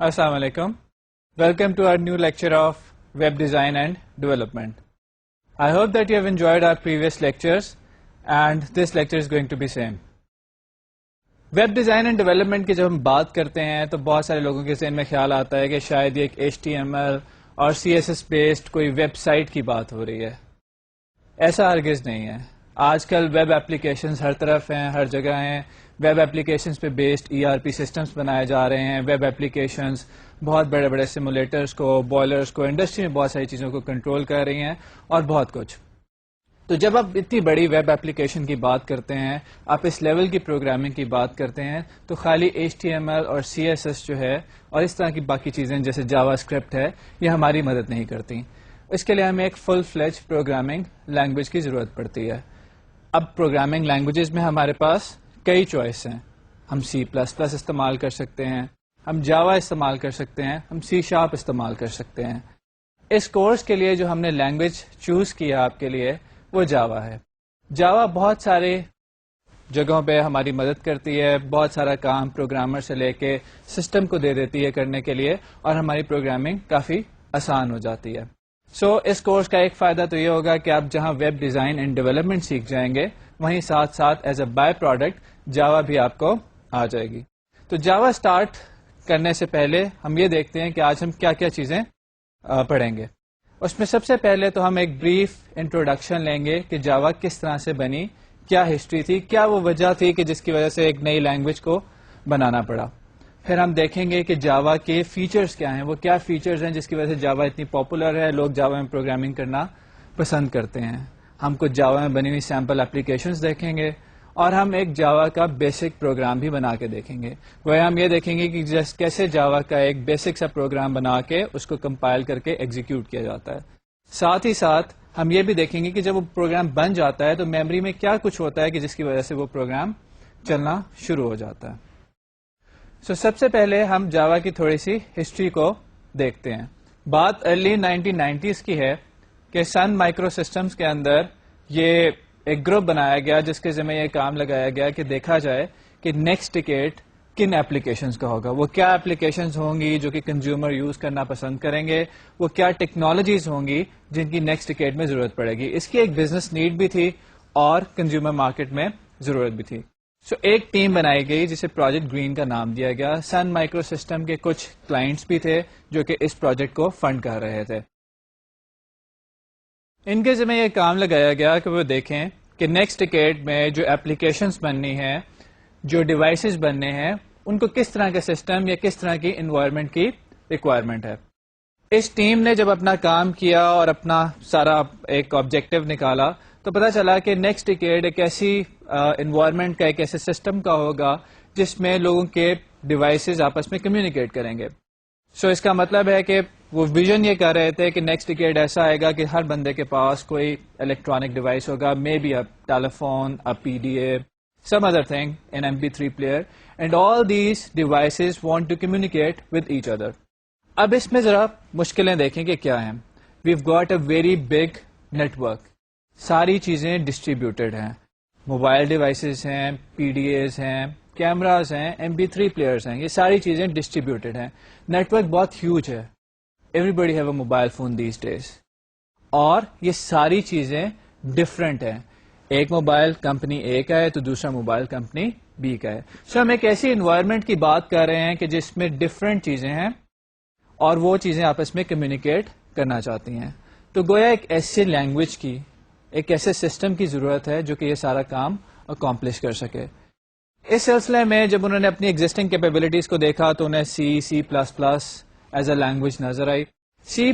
Assalamu alaikum. Welcome to our new lecture of Web Design and Development. I hope that you have enjoyed our previous lectures and this lecture is going to be same. Web design and development کی جب ہم بات کرتے ہیں تو بہت سارے لوگوں کے ذہن میں خیال آتا ہے کہ شاید یہ ایک HTML اور CSS بیسڈ کوئی ویب سائٹ کی بات ہو رہی ہے. ایسا ہرگز نہیں ہے. آج کل ویب ایپلیکیشنز ہر طرف ہیں, ہر جگہ ہیں. ویب ایپلیکیشنز پہ بیسڈ ERP سسٹمز بنائے جا رہے ہیں. ویب ایپلیکیشنز بہت بڑے بڑے سیمولیٹرز کو, بوائلرز کو, انڈسٹری میں بہت ساری چیزوں کو کنٹرول کر رہی ہیں اور بہت کچھ. تو جب آپ اتنی بڑی ویب ایپلیکیشن کی بات کرتے ہیں, آپ اس لیول کی پروگرامنگ کی بات کرتے ہیں, تو خالی HTML اور CSS جو ہے اور اس طرح کی باقی چیزیں جیسے جاوا اسکرپٹ ہے, یہ ہماری مدد نہیں کرتی. اس کے لیے ہمیں ایک فل فلیج پروگرامنگ لینگویج کی ضرورت پڑتی ہے. اب پروگرامنگ لینگویجز میں ہمارے پاس کئی چوائس ہیں. ہم C++ استعمال کر سکتے ہیں, ہم جاوا استعمال کر سکتے ہیں, ہم C# استعمال کر سکتے ہیں. اس کورس کے لیے جو ہم نے لینگویج چوز کیا آپ کے لیے وہ جاوا ہے. جاوا بہت سارے جگہوں پہ ہماری مدد کرتی ہے. بہت سارا کام پروگرامر سے لے کے سسٹم کو دے دیتی ہے کرنے کے لیے, اور ہماری پروگرامنگ کافی آسان ہو جاتی ہے. اس کورس کا ایک فائدہ تو یہ ہوگا کہ آپ جہاں ویب ڈیزائن اینڈ ڈیولپمنٹ سیکھ جائیں گے, وہیں ساتھ ساتھ ایز اے بائی پروڈکٹ جاوا بھی آپ کو آ جائے گی. تو جاوا اسٹارٹ کرنے سے پہلے ہم یہ دیکھتے ہیں کہ آج ہم کیا کیا چیزیں پڑھیں گے. اس میں سب سے پہلے تو ہم ایک بریف انٹروڈکشن لیں گے کہ جاوا کس طرح سے بنی, کیا ہسٹری تھی, کیا وہ وجہ تھی کہ جس کی وجہ سے ایک نئی لینگویج کو بنانا پڑا. پھر ہم دیکھیں گے کہ جاوا کے فیچرز کیا ہیں, وہ کیا فیچرز ہیں جس کی وجہ سے جاوا اتنی پاپولر ہے, لوگ جاوا میں پروگرامنگ کرنا پسند کرتے ہیں. ہم کچھ جاوا میں بنی ہوئی سیمپل اپلیکیشنز دیکھیں گے, اور ہم ایک جاوا کا بیسک پروگرام بھی بنا کے دیکھیں گے. وہ ہم یہ دیکھیں گے کہ کیسے جاوا کا ایک بیسک سا پروگرام بنا کے اس کو کمپائل کر کے ایگزیکیوٹ کیا جاتا ہے. ساتھ ہی ساتھ ہم یہ بھی دیکھیں گے کہ جب وہ پروگرام بن جاتا ہے تو میموری میں کیا کچھ ہوتا ہے کہ جس کی وجہ سے وہ پروگرام چلنا شروع ہو جاتا ہے. سب سے پہلے ہم جاوا کی تھوڑی سی ہسٹری کو دیکھتے ہیں. بات ارلی 1990s کی ہے کہ سن مائکرو سسٹمز کے اندر یہ ایک گروپ بنایا گیا جس کے ذمہ یہ کام لگایا گیا کہ دیکھا جائے کہ نیکسٹ ڈیکیڈ کن ایپلیکیشنز کا ہوگا. وہ کیا ایپلیکیشنز ہوں گی جو کہ کنزیومر یوز کرنا پسند کریں گے, وہ کیا ٹیکنالوجیز ہوں گی جن کی نیکسٹ ڈیکیڈ میں ضرورت پڑے گی. اس کی ایک بزنس نیڈ بھی تھی اور کنزیومر مارکیٹ میں ضرورت بھی تھی. ایک ٹیم بنائی گئی جسے پروجیکٹ گرین کا نام دیا گیا. سن مائکرو سسٹم کے کچھ کلائنٹس بھی تھے جو کہ اس پروجیکٹ کو فنڈ کر رہے تھے. ان کے ذمہ یہ کام لگایا گیا کہ وہ دیکھیں کہ نیکسٹ ڈیکیڈ میں جو ایپلیکیشنز بننی ہیں, جو ڈیوائسز بننے ہیں, ان کو کس طرح کا سسٹم یا کس طرح کی انوائرمنٹ کی ریکوائرمنٹ ہے. اس ٹیم نے جب اپنا کام کیا اور اپنا سارا ایک آبجیکٹو نکالا تو پتا چلا کہ نیکسٹ ڈیکیڈ ایک ایسی انوائرمنٹ کا, ایک ایسے سسٹم کا ہوگا جس میں لوگوں کے ڈیوائسز آپس میں کمیونیکیٹ کریں گے. اس کا مطلب ہے کہ وہ ویژن یہ کر رہے تھے کہ نیکسٹ ڈیکیڈ ایسا آئے گا کہ ہر بندے کے پاس کوئی الیکٹرانک ڈیوائس ہوگا, may be telephone, PDA, some other thing, an MP3 player, and all these devices want to communicate with each other. اب اس میں ذرا مشکلیں دیکھیں کہ کیا ہیں. We've got a very big network. ساری چیزیں ڈسٹریبیوٹیڈ ہیں. موبائل ڈیوائسز ہیں, PDAs ہیں, کیمراز ہیں, MP3 پلیئرز ہیں, یہ ساری چیزیں ڈسٹریبیوٹیڈ ہیں. نیٹورک بہت ہیوج ہے. Everybody have a mobile phone these days. اور یہ ساری چیزیں ڈفرینٹ ہیں. ایک موبائل کمپنی اے کا ہے تو دوسرا موبائل کمپنی بی کا ہے. ہم ایک ایسی انوائرمنٹ کی بات کر رہے ہیں کہ جس میں ڈفرینٹ چیزیں ہیں اور وہ چیزیں آپس میں کمیونیکیٹ کرنا چاہتی ہیں. تو گویا ایک ایسی لینگویج کی, ایک ایسے سسٹم کی ضرورت ہے جو کہ یہ سارا کام اکمپلش کر سکے. اس سلسلے میں جب انہوں نے اپنی ایگزسٹنگ کیپیبلٹیز کو دیکھا تو انہیں C++ ایز اے لینگویج نظر آئی. C++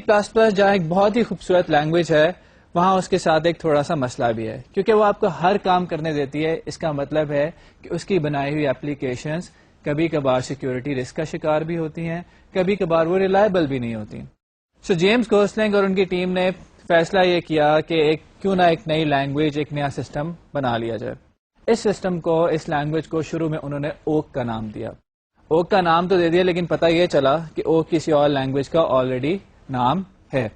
جہاں ایک بہت ہی خوبصورت لینگویج ہے, وہاں اس کے ساتھ ایک تھوڑا سا مسئلہ بھی ہے, کیونکہ وہ آپ کو ہر کام کرنے دیتی ہے. اس کا مطلب ہے کہ اس کی بنائی ہوئی ایپلیکیشنز کبھی کبھار سیکیورٹی رسک کا شکار بھی ہوتی ہیں, کبھی کبھار وہ ریلائبل بھی نہیں ہوتی. جیمز گوسلنگ اور ان کی ٹیم نے فیصلہ یہ کیا کہ کیوں نہ ایک نئی لینگویج, ایک نیا سسٹم بنا لیا جائے. اس سسٹم کو, اس لینگویج کو شروع میں انہوں نے اوک کا نام دیا. اوک کا نام تو دے دیا, لیکن پتہ یہ چلا کہ اوک کسی اور لینگویج کا آلریڈی نام ہے.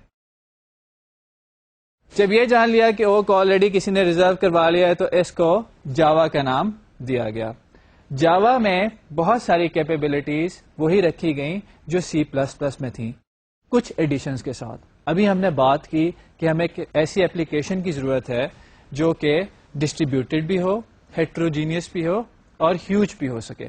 جب یہ جان لیا کہ اوک آلریڈی کسی نے ریزرو کروا لیا ہے تو اس کو جاوا کا نام دیا گیا. جاوا میں بہت ساری کیپیبلٹیز وہی رکھی گئیں جو C++ میں تھیں، کچھ ایڈیشنز کے ساتھ. ابھی ہم نے بات کی کہ ہمیں ایک ایسی اپلیکیشن کی ضرورت ہے جو کہ ڈسٹریبیوٹیڈ بھی ہو، ہیٹروجینیس بھی ہو اور ہیوج بھی ہو سکے.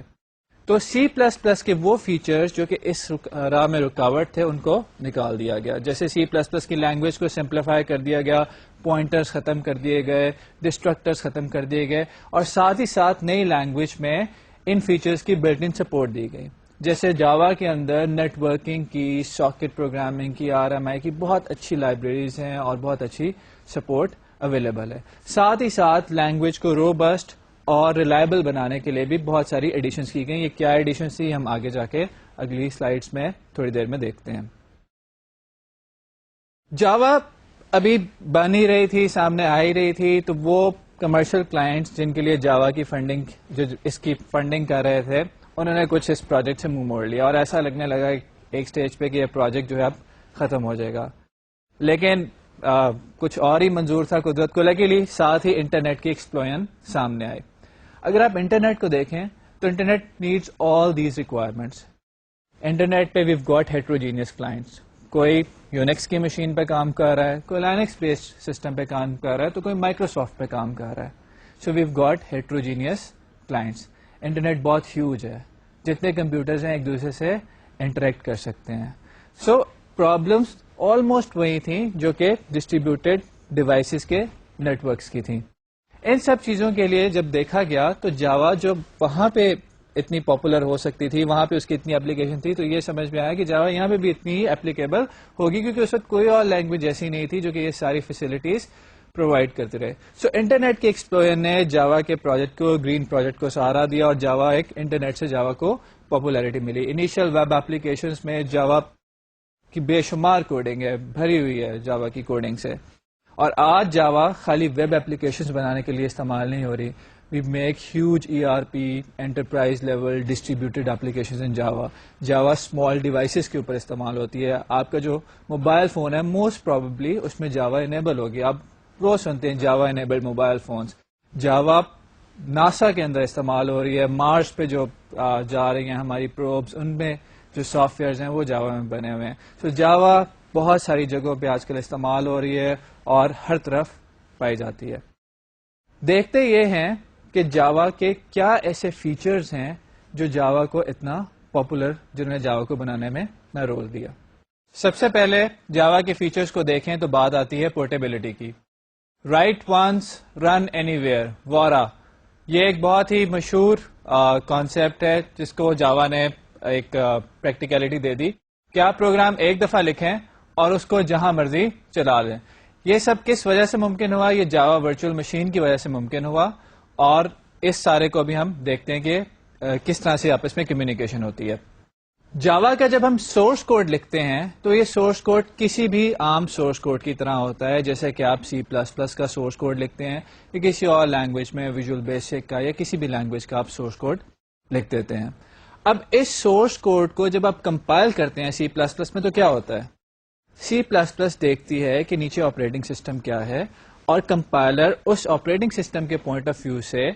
تو C++ کے وہ فیچرز جو کہ اس راہ میں رکاوٹ تھے ان کو نکال دیا گیا. جیسے C++ کی لینگویج کو سمپلیفائی کر دیا گیا، پوائنٹرز ختم کر دیے گئے، ڈسٹرکٹرز ختم کر دیے گئے، اور ساتھ ہی ساتھ نئی لینگویج میں ان فیچرز کی بلٹ ان سپورٹ دی گئی. جیسے جاوا کے اندر نیٹ ورکنگ کی، ساکٹ پروگرامنگ کی، RMI کی بہت اچھی لائبریریز ہیں اور بہت اچھی سپورٹ اویلیبل ہے. ساتھ ہی ساتھ لینگویج کو روبسٹ اور ریلائبل بنانے کے لیے بھی بہت ساری ایڈیشنز کی گئی. یہ کیا ایڈیشنز تھی ہم آگے جا کے اگلی سلائیڈز میں تھوڑی دیر میں دیکھتے ہیں. جاوا ابھی بن ہی رہی تھی، سامنے آ ہی رہی تھی، تو وہ کمرشل کلائنٹس جن کے لیے جاوا کی فنڈنگ، جو اس کی فنڈنگ کر رہے تھے، انہوں نے کچھ اس پروجیکٹ سے منہ موڑ لیا اور ایسا لگنے لگا ایک سٹیج پہ کہ یہ پروجیکٹ جو ہے اب ختم ہو جائے گا. لیکن کچھ اور ہی منظور تھا قدرت کو. لیکن ساتھ ہی انٹرنیٹ کی ایکسپلوژن سامنے آئی. اگر آپ انٹرنیٹ کو دیکھیں تو internet needs all these requirements. Internet پہ ویو گاٹ ہیٹروجینیس کلائنٹس. کوئی یونیکس کی مشین پہ کام کر رہا ہے، کوئی لائنکس بیسڈ سسٹم پہ کام کر رہا ہے، تو کوئی مائکروسافٹ پہ کام کر رہا ہے. So we've got heterogeneous clients. Internet بہت ہیوج ہے، جتنے کمپیوٹرز ہیں ایک دوسرے سے انٹریکٹ کر سکتے ہیں. سو پرابلمس آلموسٹ وہی تھیں جو کہ ڈسٹریبیوٹیڈ ڈیوائسز کے نیٹ ورکس کی تھیں. ان سب چیزوں کے لیے جب دیکھا گیا تو جاوا جو وہاں پہ اتنی پاپولر ہو سکتی تھی، وہاں پہ اس کی اتنی اپلیکیشن تھی، تو یہ سمجھ میں آیا کہ جاوا یہاں پہ بھی اتنی ہی اپلیکیبل ہوگی، کیونکہ اس وقت کوئی اور لینگویج ایسی نہیں تھی جو کہ یہ ساری فیسلٹیز پرووائڈ کرتے رہے. سو انٹرنیٹ کے ایکسپلوژن نے جاوا کے پروجیکٹ کو، گرین پروجیکٹ کو سہارا دیا، اور جاوا ایک انٹرنیٹ سے جاوا کو پاپولیرٹی ملی. انیشیل ویب اپلیکیشنز میں جاوا کی بے شمار کوڈنگ ہے، بھری ہوئی ہے جاوا کی کوڈنگ سے. اور آج جاوا خالی ویب اپلیکیشنز بنانے کے لیے استعمال نہیں ہو رہی. We make huge ERP enterprise level distributed applications in Java. Java small devices کے اوپر استعمال ہوتی ہے. آپ کا جو موبائل فون ہے موسٹ پروبیبلی اس میں جاوا انیبل ہوگی. آپ روز سنتے ہیں Java enabled mobile phones. Java NASA کے اندر استعمال ہو رہی ہے. مارس پہ جو جا رہی ہیں ہماری پروبز، ان میں جو سافٹ ویئرز ہیں وہ جاوا میں بنے ہوئے ہیں. تو جاوا بہت ساری جگہوں پہ آج کل استعمال ہو رہی ہے اور ہر طرف پائی جاتی ہے. دیکھتے یہ ہیں کہ جاوا کے کیا ایسے فیچرز ہیں جو جاوا کو اتنا پاپولر، جنہوں نے جاوا کو بنانے میں نہ رول دیا. سب سے پہلے جاوا کے فیچرز کو دیکھیں تو بات آتی ہے پورٹیبلٹی کی. Right once run any where, وارا، یہ ایک بہت ہی مشہور کانسیپٹ ہے جس کو جاوا نے ایک پریکٹیکلٹی دے دی کہ آپ پروگرام ایک دفعہ لکھیں اور اس کو جہاں مرضی چلا لیں. یہ سب کس وجہ سے ممکن ہوا؟ یہ جاوا ورچوئل مشین کی وجہ سے ممکن ہوا. اور اس سارے کو بھی ہم دیکھتے ہیں کہ کس طرح سے آپس میں کمیونیکیشن ہوتی ہے. جاوا کا جب ہم سورس کوڈ لکھتے ہیں تو یہ سورس کوڈ کسی بھی عام سورس کوڈ کی طرح ہوتا ہے، جیسے کہ آپ C++ کا سورس کوڈ لکھتے ہیں یا کسی اور لینگویج میں ویژول بیسک کا یا کسی بھی لینگویج کا آپ سورس کوڈ لکھ دیتے ہیں. اب اس سورس کوڈ کو جب آپ کمپائل کرتے ہیں C++ میں تو کیا ہوتا ہے؟ C++ دیکھتی ہے کہ نیچے آپریٹنگ سسٹم کیا ہے اور کمپائلر اس آپریٹنگ سسٹم کے پوائنٹ آف ویو سے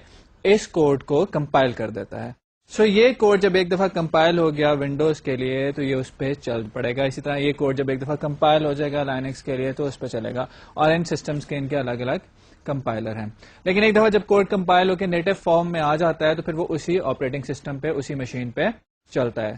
اس کوڈ کو کمپائل کر دیتا ہے. سو یہ کوڈ جب ایک دفعہ کمپائل ہو گیا ونڈوز کے لیے تو یہ اس پہ چل پڑے گا. اسی طرح یہ کوڈ جب ایک دفعہ کمپائل ہو جائے گا لائنکس کے لیے تو اس پہ چلے گا. اور ان سسٹمز کے ان کے الگ الگ کمپائلر ہیں. لیکن ایک دفعہ جب کوڈ کمپائل ہو کے نیٹو فارم میں آ جاتا ہے تو پھر وہ اسی آپریٹنگ سسٹم پہ، اسی مشین پہ چلتا ہے.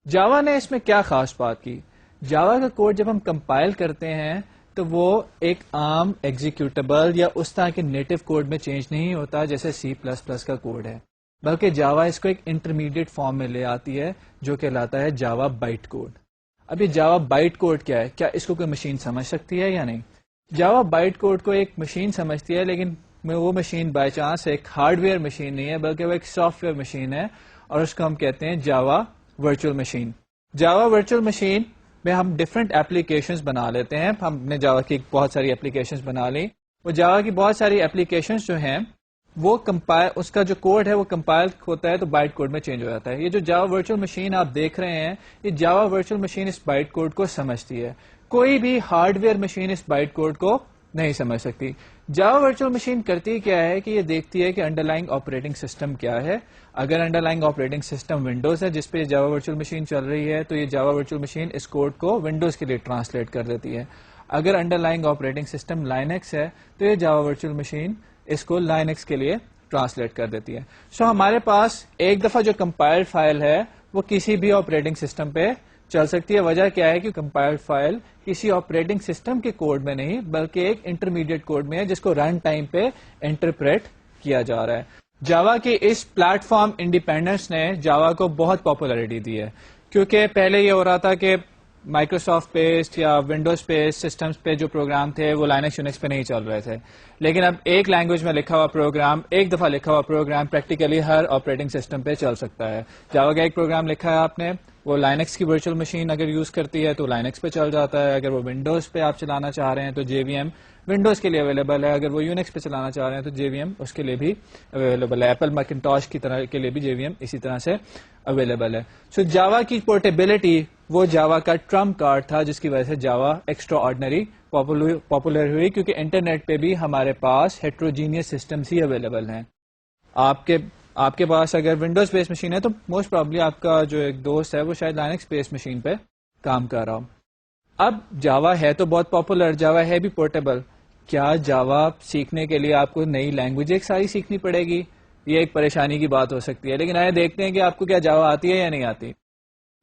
جاوا نے اس میں کیا خاص بات کی؟ جاوا کا کوڈ جب ہم کمپائل کرتے ہیں تو وہ ایک عام ایگزیکیوٹیبل یا اس طرح کے نیٹو کوڈ میں چینج نہیں ہوتا جیسے C++ کا کوڈ ہے، بلکہ جاوا اس کو ایک انٹرمیڈیٹ فارم میں لے آتی ہے جو کہلاتا ہے جاوا بائٹ کوڈ. اب یہ جاوا بائٹ کوڈ کیا ہے؟ کیا اس کو کوئی مشین سمجھ سکتی ہے یا نہیں؟ جاوا بائٹ کوڈ کو ایک مشین سمجھتی ہے، لیکن وہ مشین بائی چانس ایک ہارڈ ویئر مشین نہیں ہے بلکہ وہ ایک سافٹ ویئر مشین ہے، اور اس کو ہم کہتے ہیں جاوا ورچوئل مشین. جاوا ورچوئل مشین میں ہم ڈفرینٹ ایپلیکیشنز بنا لیتے ہیں. ہم نے جاوا کی بہت ساری ایپلیکیشنز بنا لی. وہ جاوا کی بہت ساری ایپلیکیشنز جو ہیں وہ کمپائل، اس کا جو کوڈ ہے وہ کمپائل ہوتا ہے تو بائٹ کوڈ میں چینج ہو جاتا ہے. یہ جو جاوا ورچوئل مشین آپ دیکھ رہے ہیں، یہ جاوا ورچوئل مشین اس بائٹ کوڈ کو سمجھتی ہے. کوئی بھی ہارڈ ویئر مشین اس بائٹ کوڈ کو نہیں سمجھ سکتی. جاوا ورچوئل مشین کرتی کیا ہے کہ یہ دیکھتی ہے کہ انڈر لائنگ آپریٹنگ سسٹم کیا ہے. اگر under lying operating system Windows ہے جس پہ جاوا ورچوئل مشین چل رہی ہے تو یہ جاوا ورچوئل مشین اس کوڈ کو ونڈوز کے لیے ٹرانسلیٹ کر دیتی ہے. اگر under lying operating system Linux ہے تو یہ جاوا ورچوئل مشین اس کو لائنکس کے لیے ٹرانسلیٹ کر دیتی ہے. سو ہمارے پاس ایک دفعہ جو کمپائلڈ فائل ہے وہ کسی بھی آپریٹنگ سسٹم پہ چل سکتی ہے. وجہ کیا ہے کہ کمپائلڈ فائل کسی آپریٹنگ سسٹم کے کوڈ میں نہیں بلکہ ایک انٹرمیڈیٹ کوڈ میں ہے جس کو رن ٹائم پہ انٹرپریٹ کیا جا رہا ہے. جاوا کی اس پلیٹ فارم انڈیپینڈنس نے جاوا کو بہت پاپولیرٹی دی ہے کیونکہ پہلے یہ ہو رہا تھا کہ مائکروسافٹ بیسڈ یا ونڈوز بیسڈ سسٹمز پہ جو پروگرام تھے وہ لائنکس یونکس پہ نہیں چل رہے تھے. لیکن اب ایک لینگویج میں لکھا ہوا پروگرام ایک دفعہ لکھا ہوا پروگرام پریکٹیکلی ہر آپریٹنگ سسٹم پہ چل سکتا ہے. جاوا کا ایک پروگرام لکھا ہے آپ نے وہ لائنکس کی ورچوئل مشین اگر یوز کرتی ہے تو لائنکس پہ چل جاتا ہے. اگر وہ ونڈوز پہ آپ چلانا چاہ رہے ہیں تو جے وی ایم ونڈوز کے لیے اویلیبل ہے. اگر وہ یونکس پہ چلانا چاہ رہے ہیں تو جے وی ایم اس کے لیے بھی اویلیبل ہے. ایپل میکنٹاش کی طرح کے لیے بھی جے وی ایم اسی طرح سے اویلیبل ہے. سو جاوا کی پورٹیبلٹی وہ جاوا کا ٹرمپ کارڈ تھا جس کی وجہ سے جاوا ایکسٹرا آرڈنری پاپولر ہوئی کیونکہ انٹرنیٹ پہ بھی ہمارے پاس ہیٹروجینیس سسٹمس ہی اویلیبل ہیں. آپ کے پاس اگر ونڈوز بیس مشین ہے تو موسٹ پرابلی آپ کا جو ایک دوست ہے وہ شاید لائنکس بیس مشین پہ کام کر رہا ہو. اب جاوا ہے تو بہت پاپولر, جاوا ہے بھی پورٹیبل. کیا جاوا سیکھنے کے لیے آپ کو نئی لینگویج ایک ساری سیکھنی پڑے گی؟ یہ ایک پریشانی کی بات ہو سکتی ہے. لیکن آئے دیکھتے ہیں کہ آپ کو کیا جاوا آتی ہے یا نہیں آتی.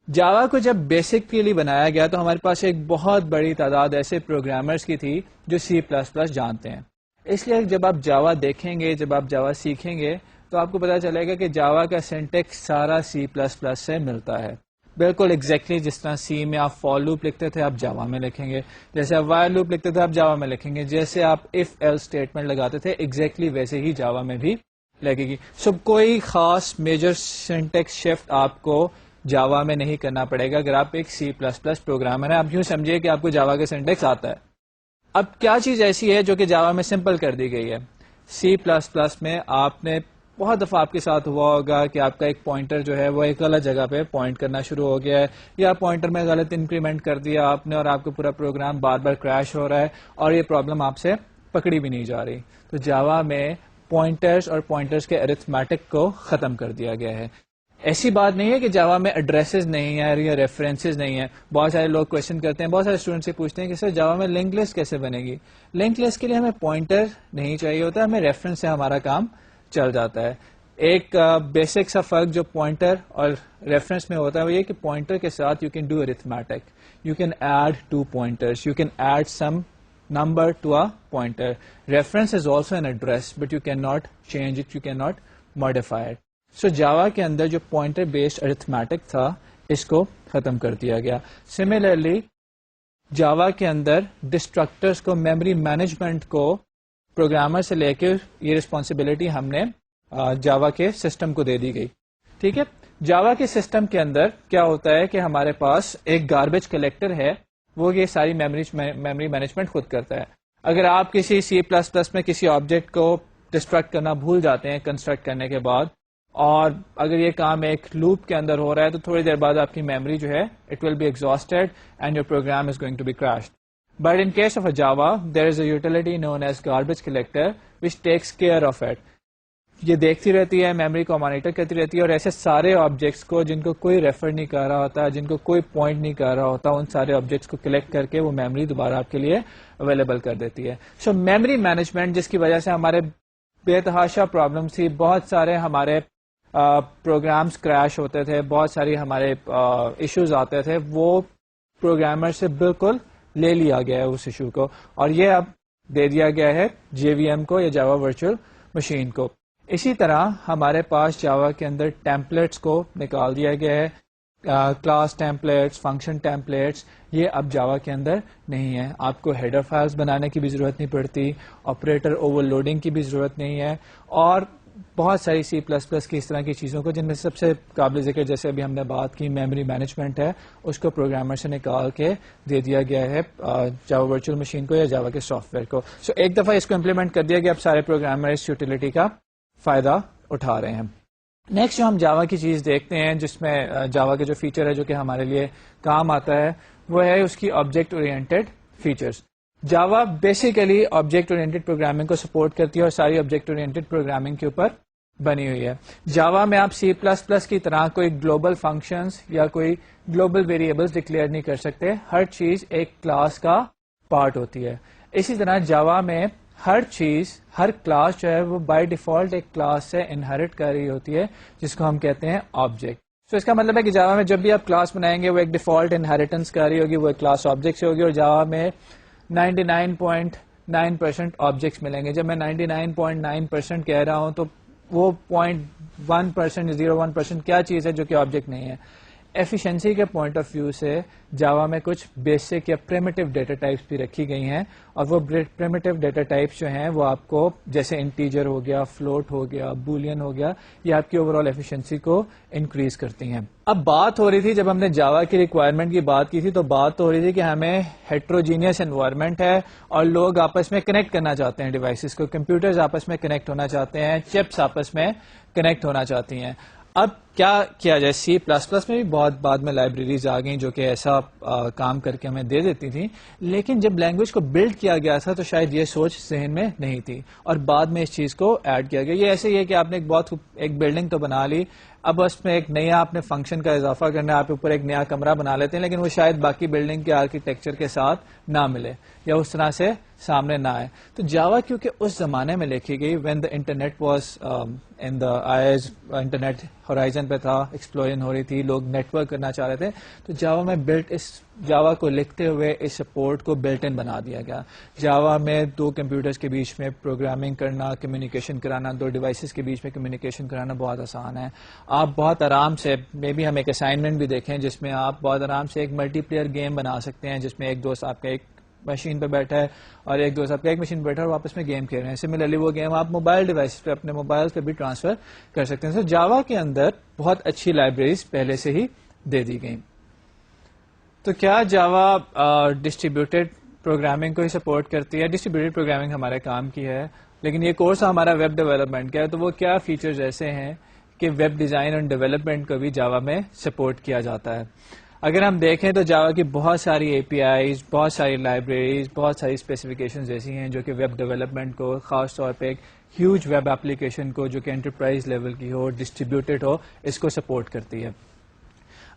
جاوا کو جب بیسک کے لیے بنایا گیا تو ہمارے پاس ایک بہت بڑی تعداد ایسے پروگرامرز کی تھی جو C++ جانتے ہیں. اس لیے جب آپ جاوا دیکھیں گے, جب آپ جاوا سیکھیں گے تو آپ کو پتا چلے گا کہ جاوا کا سینٹیکس سارا C++ سے ملتا ہے. بالکل ایگزیکٹلی جس طرح سی میں آپ فور لوپ لکھتے تھے آپ جاوا میں لکھیں گے, جیسے آپ وائل لوپ لکھتے تھے آپ جاوا میں لکھیں گے, جیسے آپ اف ایل اسٹیٹمنٹ لگاتے تھے ایگزیکٹلی ویسے ہی جاوا میں بھی لگے گی. سب کوئی خاص میجر سینٹیکس شفٹ آپ کو جاوا میں نہیں کرنا پڑے گا اگر آپ ایک C++ پروگرامر ہیں. آپ یوں سمجھیے کہ آپ کو جاوا کا سینٹیکس آتا ہے. اب کیا چیز ایسی ہے جو کہ جاوا میں سمپل کر دی گئی ہے؟ C++ میں آپ نے بہت دفعہ آپ کے ساتھ ہوا ہوگا کہ آپ کا ایک پوائنٹر جو ہے وہ ایک غلط جگہ پہ پوائنٹ کرنا شروع ہو گیا ہے, یا پوائنٹر میں غلط انکریمنٹ کر دیا آپ نے اور آپ کا پورا پروگرام بار بار کریش ہو رہا ہے اور یہ پرابلم آپ سے پکڑی بھی نہیں جا رہی. تو جاوا میں پوائنٹرز اور پوائنٹرز کے ارتھمیٹک کو ختم کر دیا گیا ہے. ایسی بات نہیں ہے کہ جاوا میں ایڈریسز نہیں ہیں یا ریفرنسز نہیں ہیں. بہت سارے لوگ کوشچن کرتے ہیں, بہت سارے اسٹوڈنٹ سے پوچھتے ہیں کہ سر جاوا میں لنک لسٹ کیسے بنے گی؟ لنک لسٹ کے لیے ہمیں پوائنٹر نہیں چاہیے ہوتا, ہمیں ریفرنس سے ہمارا کام چل جاتا ہے. ایک بیسک سا فرق جو پوائنٹر اور ریفرنس میں ہوتا ہے وہ یہ کہ پوائنٹر کے ساتھ you can do arithmetic, you can add two pointers, you can add some number to a pointer. Reference is also an address but you cannot change it, you cannot modify it. So Java کے اندر جو pointer based arithmetic تھا اس کو ختم کر دیا گیا. Similarly Java کے اندر destructors کو, memory management کو پروگرامر سے لے کے یہ responsibility ہم نے Java کے سسٹم کو دے دی گئی. ٹھیک ہے, Java کے سسٹم کے اندر کیا ہوتا ہے کہ ہمارے پاس ایک garbage collector ہے, وہ یہ ساری میموری مینجمنٹ خود کرتا ہے. اگر آپ کسی C++ میں کسی آبجیکٹ کو ڈسٹرکٹ کرنا بھول جاتے ہیں کنسٹرکٹ کرنے کے بعد, اور اگر یہ کام ایک لوپ کے اندر ہو رہا ہے تو تھوڑی دیر بعد آپ کی میموری جو ہے it will be exhausted and your program is going to be crashed. But in case of a Java there is a utility known as garbage collector which takes care of it. یہ دیکھتی رہتی ہے, memory کو monitor کرتی رہتی ہے, اور ایسے سارے آبجیکٹس کو جن کو کوئی ریفر نہیں کر رہا ہوتا, جن کو کوئی پوائنٹ نہیں کر رہا ہوتا, ان سارے آبجیکٹس کو کلیکٹ کر کے وہ میموری دوبارہ آپ کے لیے اویلیبل کر دیتی ہے. سو میموری مینجمنٹ جس کی وجہ سے ہمارے بے تحاشا پرابلمس تھی, بہت سارے ہمارے پروگرامس کریش ہوتے تھے, بہت ساری ہمارے ایشوز آتے تھے, وہ پروگرامر سے بالکل لے لیا گیا ہے اس ایشو کو, اور یہ اب دے دیا گیا ہے جے وی ایم کو یا جاوا ورچوئل مشین کو. اسی طرح ہمارے پاس جاوا کے اندر ٹیمپلیٹس کو نکال دیا گیا ہے. کلاس ٹیمپلیٹس, فنکشن ٹیمپلیٹس, یہ اب جاوا کے اندر نہیں ہے. آپ کو ہیڈر فائلز بنانے کی بھی ضرورت نہیں پڑتی, آپریٹر اوور لوڈنگ کی بھی ضرورت نہیں ہے, اور بہت ساری C++ کی اس طرح کی چیزوں کو, جن میں سب سے قابل ذکر جیسے ابھی ہم نے بات کی میموری مینجمنٹ ہے, اس کو پروگرامر سے نکال کے دے دیا گیا ہے جاوا ورچوئل مشین کو یا جاوا کے سافٹ ویئر کو. سو ایک دفعہ اس کو امپلیمنٹ کر دیا گیا, اب سارے پروگرامر اس یوٹیلیٹی کا فائدہ اٹھا رہے ہیں. نیکسٹ جو ہم جاوا کی چیز دیکھتے ہیں جس میں جاوا کا جو فیچر ہے جو کہ ہمارے لیے کام آتا ہے وہ ہے اس کی آبجیکٹ اورینٹیڈ فیچرز. جاوا بیسیکلی آبجیکٹ اورینٹڈ پروگرامنگ کو سپورٹ کرتی ہے اور ساری آبجیکٹ اورینٹڈ پروگرامنگ کے اوپر بنی ہوئی ہے. جاوا میں آپ C++ کی طرح کوئی گلوبل فنکشنز یا کوئی گلوبل ویریبلس ڈکلیئر نہیں کر سکتے. ہر چیز ایک کلاس کا پارٹ ہوتی ہے. اسی طرح جاوا میں ہر چیز، ہر کلاس جو ہے وہ بائی ڈیفالٹ ایک کلاس سے انہیرٹ کر رہی ہوتی ہے جس کو ہم کہتے ہیں آبجیکٹ. تو اس کا مطلب ہے کہ جاوا میں جب بھی آپ کلاس بنائیں گے وہ ایک ڈیفالٹ انہیریٹنس کر رہی ہوگی، وہ ایک کلاس آبجیکٹ سے ہوگی. اور جاوا میں 99.9% آبجیکٹس ملیں گے. جب میں 99.9% کہہ رہا ہوں تو وہ 0.1% 0.1% کیا چیز ہے جو کہ آبجیکٹ نہیں ہے. ایفیشنسی کے پوائنٹ آف ویو سے جاوا میں کچھ بیسک یا پریمیٹیو ڈیٹا ٹائپس بھی رکھی گئی ہیں، اور وہ پریمیٹیو ڈیٹا ٹائپس جو ہیں وہ آپ کو جیسے انٹیجر ہو گیا، فلوٹ ہو گیا، بولین ہو گیا، یہ آپ کی اوور آل ایفیشنسی کو انکریز کرتی ہیں. اب بات ہو رہی تھی جب ہم نے جاوا کی ریکوائرمنٹ کی بات کی تھی تو بات ہو رہی تھی کہ ہمیں ہیٹروجینئس انوائرمنٹ ہے اور لوگ آپس میں کنیکٹ کرنا چاہتے ہیں ڈیوائسز کو، کمپیوٹرز آپس میں کنیکٹ ہونا چاہتے ہیں، چپس آپس میں کنیکٹ ہونا چاہتی ہیں. اب کیا کیا جائے؟ C++ میں بھی بہت بعد میں لائبریریز آ گئیں جو کہ ایسا کام کر کے ہمیں دے دیتی تھیں، لیکن جب لینگویج کو بلڈ کیا گیا تھا تو شاید یہ سوچ ذہن میں نہیں تھی اور بعد میں اس چیز کو ایڈ کیا گیا. یہ ایسے ہی ہے کہ آپ نے ایک بلڈنگ تو بنا لی، اب اس میں ایک نیا آپ نے فنکشن کا اضافہ کرنا ہے، آپ اوپر ایک نیا کمرہ بنا لیتے ہیں، لیکن وہ شاید باقی بلڈنگ کے آرکیٹیکچر کے ساتھ نہ ملے یا اس طرح سے سامنے نہ آئے. تو جاوا کیونکہ اس زمانے میں لکھی گئی when the internet was in the eyes, internet horizon پہ تھا، ایکسپلوژن ہو رہی تھی، لوگ نیٹ ورک کرنا چاہ رہے تھے، تو جاوا میں جاوا کو لکھتے ہوئے اس سپورٹ کو بلٹ ان بنا دیا گیا. جاوا میں دو کمپیوٹرز کے بیچ میں پروگرامنگ کرنا، کمیونیکیشن کرانا، دو ڈیوائسز کے بیچ میں کمیونیکیشن کرانا بہت آسان ہے. آپ بہت آرام سے، مے بی ہم ایک اسائنمنٹ بھی دیکھیں جس میں آپ بہت آرام سے ایک ملٹی پلیئر گیم بنا سکتے ہیں جس میں ایک دوست آپ کا ایک مشین پہ بیٹھا ہے اور ایک دوست آپ کا ایک مشین پہ بیٹھا ہے اور آپس میں گیم کھیل رہے ہیں. سملرلی وہ گیم آپ موبائل ڈیوائس پہ، اپنے موبائل پہ بھی ٹرانسفر کر سکتے ہیں. تو جاوا کے اندر بہت اچھی لائبریریز پہلے سے ہی دے دی گئی. تو کیا جاوا ڈسٹریبیوٹیڈ پروگرامنگ کو ہی سپورٹ کرتی ہے؟ ڈسٹریبیوٹیڈ پروگرامنگ ہمارے کام کی ہے، لیکن یہ کورس ہمارا ویب ڈیولپمنٹ کا ہے، تو وہ کیا فیچرز ایسے ہیں کہ ویب ڈیزائن اینڈ ڈیولپمنٹ کو بھی جاوا میں سپورٹ کیا جاتا ہے. اگر ہم دیکھیں تو جاوا کی بہت ساری اے پی آئیز، بہت ساری لائبریریز، بہت ساری اسپیسیفکیشنز ایسی ہیں جو کہ ویب ڈیولپمنٹ کو، خاص طور پہ ایک ہیوج ویب اپلیکیشن کو جو کہ انٹرپرائز لیول کی ہو، ڈسٹریبیوٹیڈ ہو، اس کو سپورٹ کرتی ہے.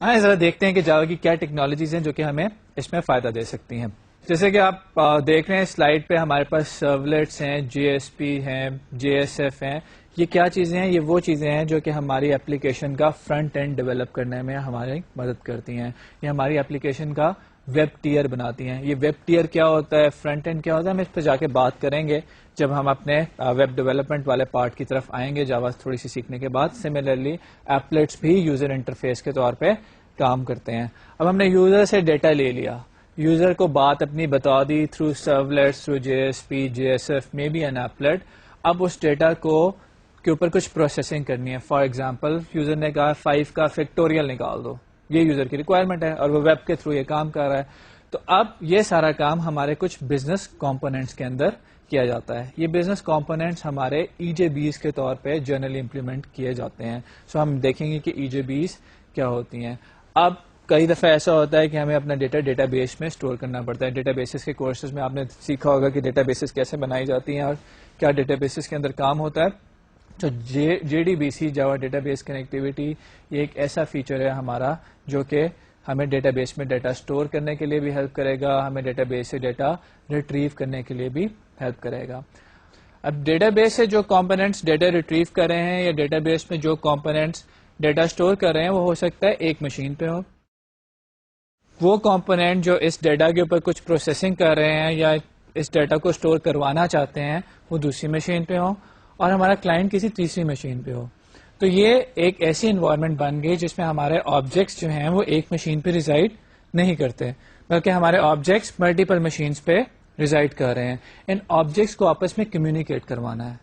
آئیں ذرا دیکھتے ہیں کہ جاوا کی کیا ٹیکنالوجیز ہیں جو کہ ہمیں اس میں فائدہ دے سکتی ہیں. جیسے کہ آپ دیکھ رہے ہیں سلائڈ پہ ہمارے پاس سرولیٹس ہیں، JSP ہیں، JSF ہیں. یہ کیا چیزیں ہیں؟ یہ وہ چیزیں ہیں جو کہ ہماری اپلیکیشن کا فرنٹ اینڈ ڈیولپ کرنے میں ہماری مدد کرتی ہیں. یہ ہماری اپلیکیشن کا ویب ٹیئر بناتی ہیں. یہ ویب ٹیئر کیا ہوتا ہے، فرنٹ اینڈ کیا ہوتا ہے، ہم اس پہ جا کے بات کریں گے جب ہم اپنے ویب ڈیولپمنٹ والے پارٹ کی طرف آئیں گے جاوا تھوڑی سی سیکھنے کے بعد. سملرلی ایپلیٹس بھی یوزر انٹرفیس کے طور پہ کام کرتے ہیں. اب ہم نے یوزر سے ڈیٹا لے لیا، یوزر کو بات اپنی بتا دی through servlets, through JSP، JSF، may be an applet. اب اس ڈیٹا کے اوپر کچھ پروسیسنگ کرنی ہے. فار ایگزامپل یوزر نے کہا 5 کا فیکٹوریل نکال دو، یہ یوزر کی ریکوائرمنٹ ہے اور وہ ویب کے تھرو یہ کام کر رہا ہے. تو اب یہ سارا کام ہمارے کچھ بزنس کمپوننٹس کے اندر کیا جاتا ہے. یہ بزنس کمپوننٹس ہمارے EJBs کے طور پہ جنرلی امپلیمنٹ کیے جاتے ہیں. سو ہم دیکھیں گے کہ EJBs کیا ہوتی ہیں. اب کئی دفعہ ایسا ہوتا ہے کہ ہمیں اپنا ڈیٹا بیس میں اسٹور کرنا پڑتا ہے. ڈیٹا بیسز کے کورسز میں آپ نے سیکھا ہوگا کہ ڈیٹا بیسز کیسے بنائی جاتی ہیں اور کیا ڈیٹا بیسز کے اندر کام ہوتا ہے. تو JDBC جاوا ڈیٹا بیس کنیکٹیوٹی یہ ایک ایسا فیچر ہے ہمارا جو کہ ہمیں ڈیٹا بیس میں ڈیٹا اسٹور کرنے کے لیے بھی ہیلپ کرے گا، ہمیں ڈیٹا بیس سے ڈیٹا ریٹریو کرنے کے لیے بھی ہیلپ کرے گا. اب ڈیٹا بیس سے جو کمپوننٹس ڈیٹا ریٹریو کر رہے ہیں یا ڈیٹا بیس میں جو کمپوننٹس ڈیٹا اسٹور کر رہے ہیں وہ ہو سکتا ہے ایک مشین پہ ہو. وہ کمپوننٹ جو اس ڈیٹا کے اوپر کچھ پروسیسنگ کر رہے ہیں یا اس ڈیٹا کو اسٹور کروانا چاہتے ہیں وہ دوسری مشین پہ ہو اور ہمارا کلائنٹ کسی تیسری مشین پہ ہو. تو یہ ایک ایسی انوائرمنٹ بن گئی جس میں ہمارے آبجیکٹس جو ہیں وہ ایک مشین پہ ریزائڈ نہیں کرتے بلکہ ہمارے آبجیکٹس ملٹیپل مشینز پہ ریزائڈ کر رہے ہیں. ان آبجیکٹس کو آپس میں کمیونیکیٹ کروانا ہے.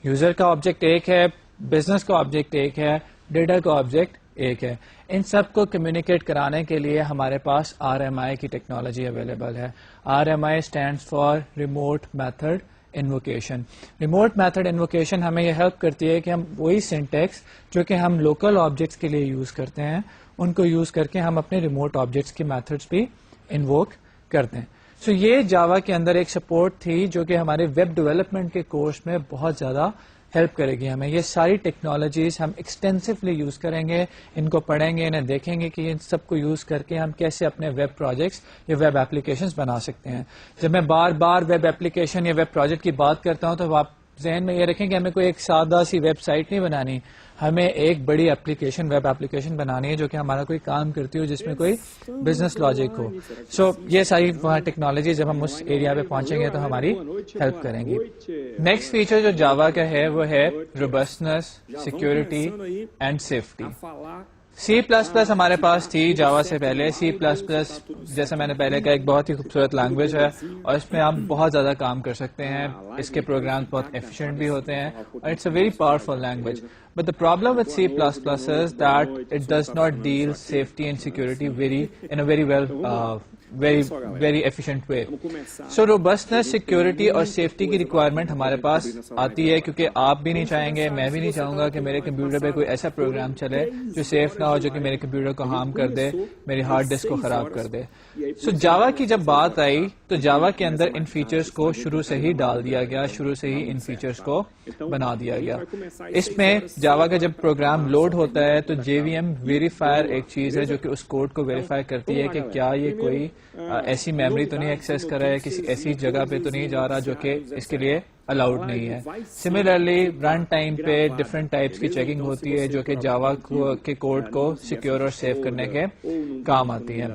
یوزر کا آبجیکٹ ایک ہے، بزنس کا آبجیکٹ ایک ہے، ڈیٹا کا آبجیکٹ ایک ہے. ان سب کو کمیونیکیٹ کرانے کے لیے ہمارے پاس RMI کی ٹیکنالوجی اویلیبل ہے. RMI stands for remote method invocation. Remote method invocation ہمیں یہ ہیلپ کرتی ہے کہ ہم وہی سینٹیکس جو کہ ہم لوکل آبجیکٹس کے لیے یوز کرتے ہیں ان کو یوز کر کے ہم اپنے ریموٹ آبجیکٹس کی میتھڈس بھی انووک کرتے ہیں. سو یہ جاوا کے اندر ایک سپورٹ تھی جو کہ ہمارے ویب ڈیولپمنٹ کے کورس میں بہت زیادہ ہیلپ کرے گی ہمیں. یہ ساری ٹیکنالوجیز ہم ایکسٹینسولی یوز کریں گے, ان کو پڑھیں گے, انہیں دیکھیں گے کہ ان سب کو یوز کر کے ہم کیسے اپنے ویب پروجیکٹس یا ویب ایپلیکیشنز بنا سکتے ہیں. جب میں بار بار ویب ایپلیکیشن یا ویب پروجیکٹ کی بات کرتا ہوں تو آپ ذہن میں یہ رکھیں کہ ہمیں کوئی ایک سادہ سی ویب سائٹ نہیں بنانی, ہمیں ایک بڑی ایپلیکیشن ویب ایپلیکیشن بنانی ہے جو کہ ہمارا کوئی کام کرتی ہو, جس میں کوئی بزنس لاجک ہو. سو یہ ساری ٹیکنالوجی جب ہم اس ایریا پہ پہنچیں گے تو ہماری ہیلپ کریں گی. نیکسٹ فیچر جو جاوا کا ہے وہ ہے robustness, security and safety. C plus plus ہمارے پاس تھی جاوا سے پہلے. سی پلس پلس جیسے میں نے پہلے کہا ایک بہت ہی خوبصورت لینگویج ہے اور اس میں آپ بہت زیادہ کام کر سکتے ہیں. اس کے پروگرامز بہت ایفیشینٹ بھی ہوتے ہیں اور it's a very powerful language. But the problem with C++ is that it does not deal safety and security in a very well, very efficient way. So robustness, security اور safety کی requirement ہمارے پاس آتی ہے کیونکہ آپ بھی نہیں چاہیں گے, میں بھی نہیں چاہوں گا کہ میرے کمپیوٹر پہ کوئی ایسا پروگرام چلے جو سیف نہ ہو, جو کہ میرے کمپیوٹر کو ہارم کر دے, میری ہارڈ ڈسک کو خراب کر دے. سو جاوا کی جب بات آئی تو جاوا کے اندر ان فیچرز کو شروع سے ہی ڈال دیا گیا, شروع سے ہی ان فیچرز کو بنا دیا گیا. اس میں جاوا کا جب پروگرام لوڈ ہوتا ہے تو جے وی ایم ویریفائر ایک چیز ہے جو کہ اس کوڈ کو ویریفائی کرتی ہے کہ کیا یہ کوئی ایسی میموری تو نہیں ایکسیس کر رہا ہے, کسی ایسی جگہ پہ تو نہیں جا رہا جو کہ اس کے لیے الاؤڈ نہیں ہے. سملرلی رن ٹائم پہ ڈفرنٹ ٹائپس کی چیکنگ ہوتی ہے جو کہ جاوا کے کوڈ کو سیکیور اور سیو کرنے کے کام آتی ہے.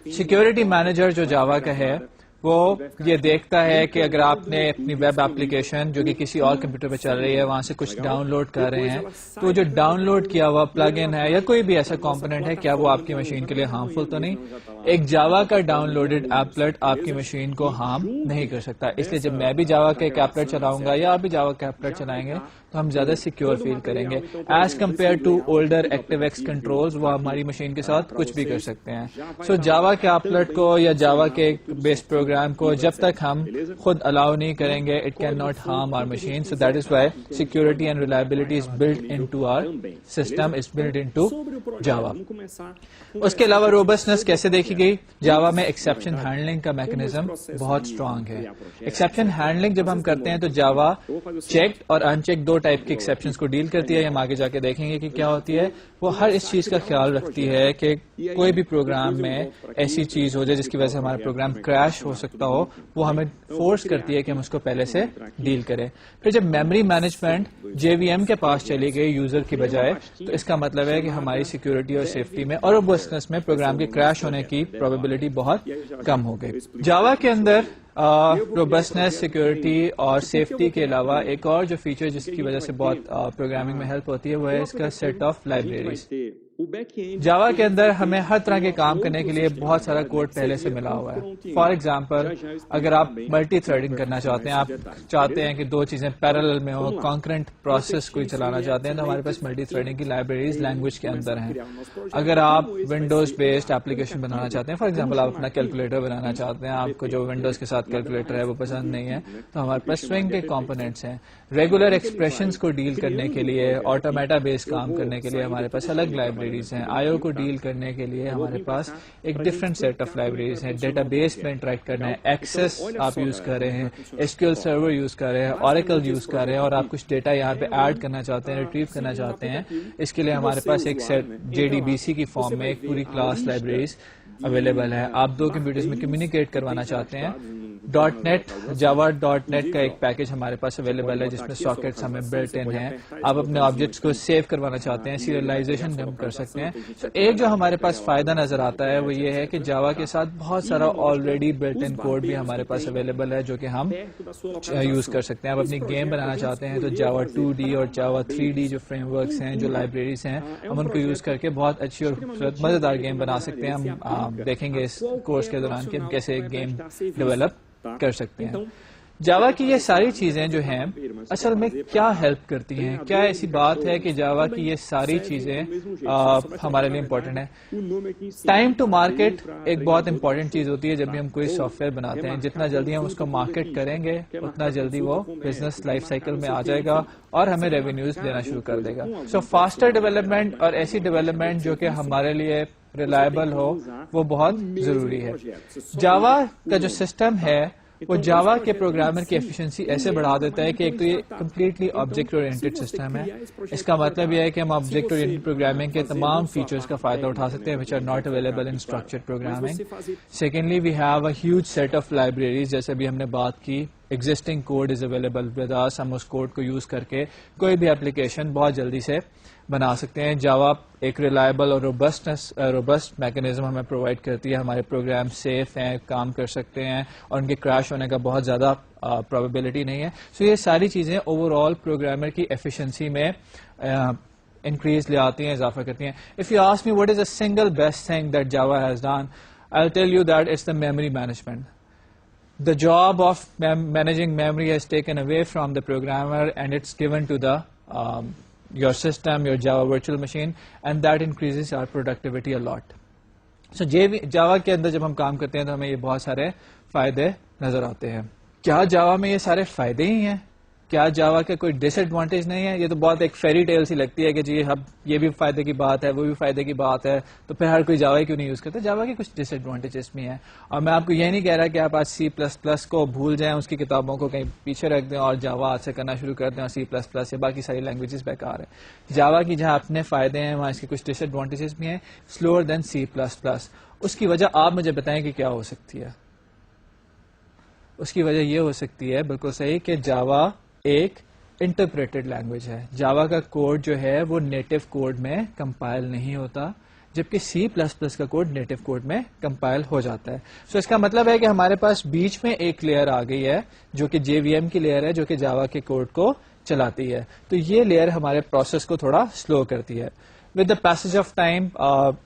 سیکیورٹی مینیجر جو جاوا کا ہے وہ یہ دیکھتا ہے کہ اگر آپ نے اپنی ویب ایپلیکیشن جو کہ کسی اور کمپیوٹر پہ چل رہی ہے وہاں سے کچھ ڈاؤن لوڈ کر رہے ہیں تو جو ڈاؤن لوڈ کیا ہوا پلگ ان ہے یا کوئی بھی ایسا کمپوننٹ ہے کیا وہ آپ کی مشین کے لیے ہارمفل تو نہیں. ایک جاوا کا ڈاؤن لوڈیڈ ایپلٹ آپ کی مشین کو ہارم نہیں کر سکتا. اس لیے جب میں بھی جاوا کا ایک ایپلٹ چلاؤں گا یا آپ بھی جاوا کا ایپلٹ چلائیں گے تو ہم زیادہ سیکیور فیل کریں گے as compare to older active X controls. وہ ہماری مشین کے ساتھ کچھ بھی کر سکتے ہیں. سو جاوا کے ایپلٹ کو یا جاوا کے بیس پروگرام کو جب تک ہم خود الاؤ نہیں کریں گے it can not harm our machine. So that is why security and reliability is built into our system, is built into Java. اس کے علاوہ روبسٹنس کیسے دیکھی گئی؟ جاوا میں ایکسیپشن ہینڈلنگ کا میکنزم بہت اسٹرانگ ہے. ایکسیپشن ہینڈلنگ جب ہم کرتے ہیں تو جاوا چیکڈ اور ان چیک دو ٹائپ کے ایکسیپشنز کو ڈیل کرتی ہے. ہم آگے جا کے دیکھیں گے کہ کیا ہوتی ہے. وہ ہر اس چیز کا خیال رکھتی ہے کہ کوئی بھی پروگرام میں ایسی چیز ہو جائے جس کی وجہ سے ہمارا پروگرام کریش ہو سکتا ہو, وہ ہمیں فورس کرتی ہے کہ ہم اس کو پہلے سے ڈیل کریں. پھر جب میموری مینجمنٹ جے وی ایم کے پاس چلی گئی یوزر کی بجائے تو اس کا مطلب ہے کہ ہماری سیکورٹی اور سیفٹی میں اور روبسٹنس میں پروگرام کے کریش ہونے کی پروبیبلٹی بہت کم ہو گئی. جاوا کے اندر روبسٹنس, سیکورٹی اور سیفٹی کے علاوہ ایک اور جو فیچر جس کی وجہ سے بہت پروگرامنگ میں ہیلپ ہوتی ہے وہ ہے اس کا سیٹ آف لائبریریز. جاوا کے اندر ہمیں ہر طرح کے کام کرنے کے لیے بہت سارا کوڈ پہلے سے ملا ہوا ہے. فار ایگزامپل اگر آپ ملٹی تھریڈنگ کرنا چاہتے ہیں, آپ چاہتے ہیں کہ دو چیزیں پیرالل میں ہو, کانکرنٹ پروسیس کوئی چلانا چاہتے ہیں تو ہمارے پاس ملٹی تھریڈنگ کی لائبریریز لینگویج کے اندر ہیں. اگر آپ ونڈوز بیسڈ ایپلیکیشن بنانا چاہتے ہیں, فار ایگزامپل آپ اپنا کیلکولیٹر بنانا چاہتے ہیں, آپ کو جو ونڈوز کے ساتھ کیلکولیٹر ہے وہ پسند نہیں ہے تو ہمارے پاس سوئنگ کے کمپوننٹس ہیں. ریگولر ایکسپریشنز کو ڈیل کرنے کے لیے, آٹومیٹا بیس کام کرنے کے لیے ہمارے پاس الگ لائبریریز ہیں. آئی او کو ڈیل کرنے کے لیے ہمارے پاس ایک ڈفرنٹ سیٹ آف لائبریریز ہیں. ڈیٹا بیس میں انٹریکٹ کرنا ہے, ایکسیس آپ یوز کر رہے ہیں, S Q L server use کر رہے ہیں, اوریکل یوز کر رہے ہیں اور آپ کچھ ڈیٹا یہاں پہ ایڈ کرنا چاہتے ہیں, ریٹریو کرنا چاہتے ہیں, اس کے لیے ہمارے پاس ایک set J D B C کی فارم میں ایک پوری کلاس لائبریریز اویلیبل ہے. آپ دو کمپیوٹرز میں کمیونیکیٹ کروانا چاہتے ہیں, dot net Java dot net کا ایک پیکج ہمارے پاس اویلیبل ہے جس میں ساکٹس ہمیں بلٹ ان ہیں. آپ اپنے آبجیکٹس کو سیو کروانا چاہتے ہیں, سیریلائزیشن ہم کر سکتے ہیں. تو ایک جو ہمارے پاس فائدہ نظر آتا ہے وہ یہ ہے کہ جاوا کے ساتھ بہت سارا آلریڈی بلٹ ان کوڈ بھی ہمارے پاس اویلیبل ہے جو کہ ہم یوز کر سکتے ہیں. آپ اپنی گیم بنانا چاہتے ہیں تو جاوا 2D اور جاوا 3D جو فریم ورکس ہیں, جو لائبریریز ہیں, ہم ان کو یوز کر کے بہت اچھی اور خوبصورت مزیدار گیم بنا سکتے ہیں. ہم دیکھیں گے اس کورس کے دوران کہ ہم کیسے گیم ڈیولپ کر سکتے ہیں. جاوا کی یہ ساری چیزیں جو ہیں اصل میں کیا ہیلپ کرتی ہیں؟ کیا ایسی بات ہے کہ جاوا کی یہ ساری چیزیں ہمارے لیے امپورٹنٹ ہیں؟ ٹائم ٹو مارکیٹ ایک بہت امپورٹنٹ چیز ہوتی ہے جب بھی ہم کوئی سافٹ ویئر بناتے ہیں. جتنا جلدی ہم اس کو مارکیٹ کریں گے اتنا جلدی وہ بزنس لائف سائیکل میں آ جائے گا اور ہمیں ریونیوز دینا شروع کر دے گا. سو فاسٹر ڈیولپمنٹ اور ایسی ڈیولپمنٹ جو کہ ہمارے لیے ریلائبل ہو وہ بہت ضروری ہے. جاوا کا جو سسٹم ہے وہ جاوا کے پروگرامر کی ایفیشنسی ایسے بڑھا دیتا ہے کہ ایک تو یہ کمپلیٹلی آبجیکٹ اورینٹڈ سسٹم ہے. اس کا مطلب یہ ہے کہ ہم آبجیکٹ اورینٹڈ پروگرامنگ کے تمام فیچرز کا فائدہ اٹھا سکتے ہیں which are not available in structured programming. Secondly, we have a huge set of libraries جیسے بھی ہم نے بات کی. Existing code is available with us. ہم اس کوڈ کو یوز کر کے کوئی بھی اپلیکیشن بہت جلدی سے بنا سکتے ہیں. جاوا ایک ریلائبل اور روبسٹ میکینزم ہمیں پرووائڈ کرتی ہے. ہمارے پروگرام سیف ہیں, کام کر سکتے ہیں اور ان کے کریش ہونے کا بہت زیادہ پرابیبلٹی نہیں ہے. سو یہ ساری چیزیں اوور آل پروگرامر کی ایفیشنسی میں انکریز لے آتی ہیں, اضافہ کرتی ہیں. If you ask me what is a single best thing that Java has done, I will tell you that it's the memory management. The job of managing memory has taken away from the programmer and it's given to the your system, your Java virtual machine, and that increases our productivity a lot. So Java کے اندر جب ہم کام کرتے ہیں تو ہمیں یہ بہت سارے فائدے نظر آتے ہیں. کیا جاوا میں یہ سارے فائدے ہی ہیں؟ کیا جاوا کا کوئی ڈس ایڈوانٹیج نہیں ہے؟ یہ تو بہت ایک فیری ٹیل سی لگتی ہے کہ جی اب یہ بھی فائدے کی بات ہے, وہ بھی فائدے کی بات ہے, تو پھر ہر کوئی جاوا کیوں نہیں یوز کرتا؟ جاوا کے کچھ ڈس ایڈوانٹیجز بھی ہیں. اور میں آپ کو یہ نہیں کہہ رہا کہ آپ آج سی پلس پلس کو بھول جائیں, اس کی کتابوں کو کہیں پیچھے رکھ دیں اور جاوا آج سے کرنا شروع کر دیں اور سی پلس پلس یا باقی ساری لینگویجز بیکار ہے. جاوا کی جہاں اپنے فائدے ہیں وہاں اس کے کچھ ڈس ایڈوانٹیجز بھی ہیں. Slower than C plus plus. اس کی وجہ آپ مجھے بتائیں کہ کیا ہو سکتی ہے؟ اس کی وجہ یہ ہو سکتی ہے, بالکل صحیح, کہ جاوا ایک انٹرپریٹڈ لینگویج ہے. جاوا کا کوڈ جو ہے وہ نیٹو کوڈ میں کمپائل نہیں ہوتا, جبکہ سی پلس پلس کا کوڈ نیٹو کوڈ میں کمپائل ہو جاتا ہے. سو اس کا مطلب ہے کہ ہمارے پاس بیچ میں ایک لیئر آ گئی ہے جو کہ جے وی ایم کی لیئر ہے, جو کہ جاوا کے کوڈ کو چلاتی ہے. تو یہ لیئر ہمارے پروسیس کو تھوڑا سلو کرتی ہے. With the passage of time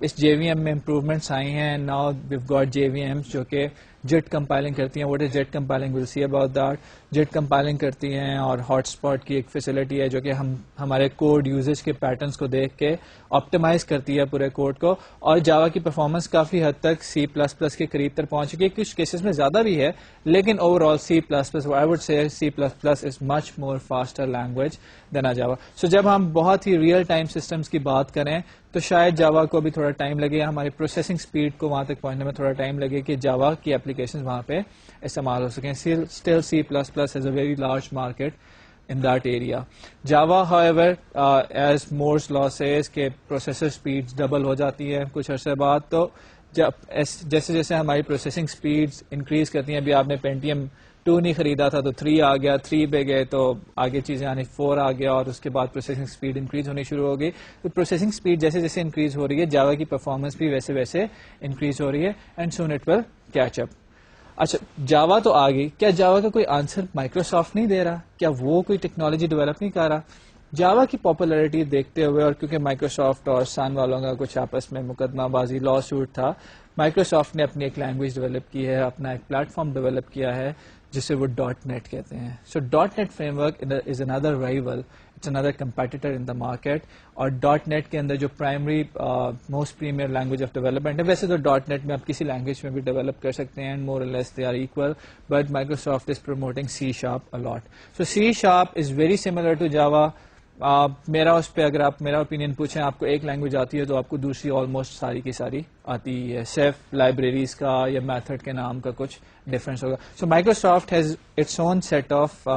اس جے وی ایم میں امپروومنٹس آئی ہیں. Now we've got J V M جو کہ جیٹ کمپائلنگ کرتی ہیں. What is JIT compiling? Will see about that. JIT compiling کرتی ہیں اور ہاٹ اسپاٹ کی ایک فیسلٹی ہے جو کہ ہمارے کوڈ یوزیج کے پیٹرنس کو دیکھ کے آپٹیمائز کرتی ہے پورے کوڈ کو. اور جاوا کی پرفارمنس کافی حد تک سی پلس پلس کے قریب تک پہنچ چکی ہے. کچھ کیسز میں زیادہ بھی ہے, لیکن overall C plus plus, I would say C plus plus is much more faster language than Java. So جب ہم بہت ہی ریئل ٹائم سسٹمس کی بات کریں تو شاید جاوا کو بھی تھوڑا ٹائم لگے, ہماری پروسیسنگ اسپیڈ کو وہاں تک پہنچنے میں تھوڑا ٹائم لگے کہ جاوا کی اپلیکیشن وہاں پہ استعمال ہو سکیں. Still C plus plus has a very large market in that area. Java however as Moore's law says کہ پروسیسر اسپیڈ ڈبل ہو جاتی ہے کچھ عرصے بعد. تو جیسے جیسے ہماری پروسیسنگ اسپیڈ انکریز کرتی ہیں, ابھی آپ نے پینٹیم 2 نہیں خریدا تھا تو 3 آ گیا, 3 پہ گئے تو آگے چیزیں آنی 4 آ گیا, اور اس کے بعد پروسیسنگ اسپیڈ انکریز ہونی شروع ہو گئی. تو پروسیسنگ اسپیڈ جیسے جیسے انکریز ہو رہی ہے, جاوا کی پرفارمنس بھی ویسے ویسے انکریز ہو رہی ہے, and soon it will catch up. اچھا, جاوا تو آ گئی, کیا جاوا کا کوئی آنسر مائکروسافٹ نہیں دے رہا؟ کیا وہ کوئی ٹیکنالوجی ڈیولپ نہیں کر رہا؟ جاوا کی پاپولیرٹی دیکھتے ہوئے, اور کیونکہ مائکروسافٹ اور سان والوں کا کچھ آپس میں مقدمہ بازی لا سوٹ تھا, مائکروسافٹ نے اپنی ایک لینگویج ڈیولپ کی ہے, اپنا ایک پلیٹ فارم ڈیولپ کیا ہے جسے وہ ڈاٹ نیٹ کہتے ہیں. سو ڈاٹ نیٹ فریم ورک از اندر رائیول, اٹس اندر کمپیٹیٹر ان دا مارکیٹ. اور ڈاٹ نیٹ کے اندر جو primary most premier language of development ہے, ویسے تو ڈاٹ نیٹ میں آپ کسی لینگویج میں بھی ڈیولپ کر سکتے ہیں, more or less they are equal, but Microsoft is promoting C sharp a lot. So C sharp is very similar to Java. میرا اس پہ اگر آپ میرا اوپینین پوچھیں, آپ کو ایک لینگویج آتی ہے تو آپ کو دوسری آلموسٹ ساری کی ساری آتی ہے, صرف لائبریریز کا یا میتھڈ کے نام کا کچھ ڈفرینس ہوگا. So Microsoft has its own set of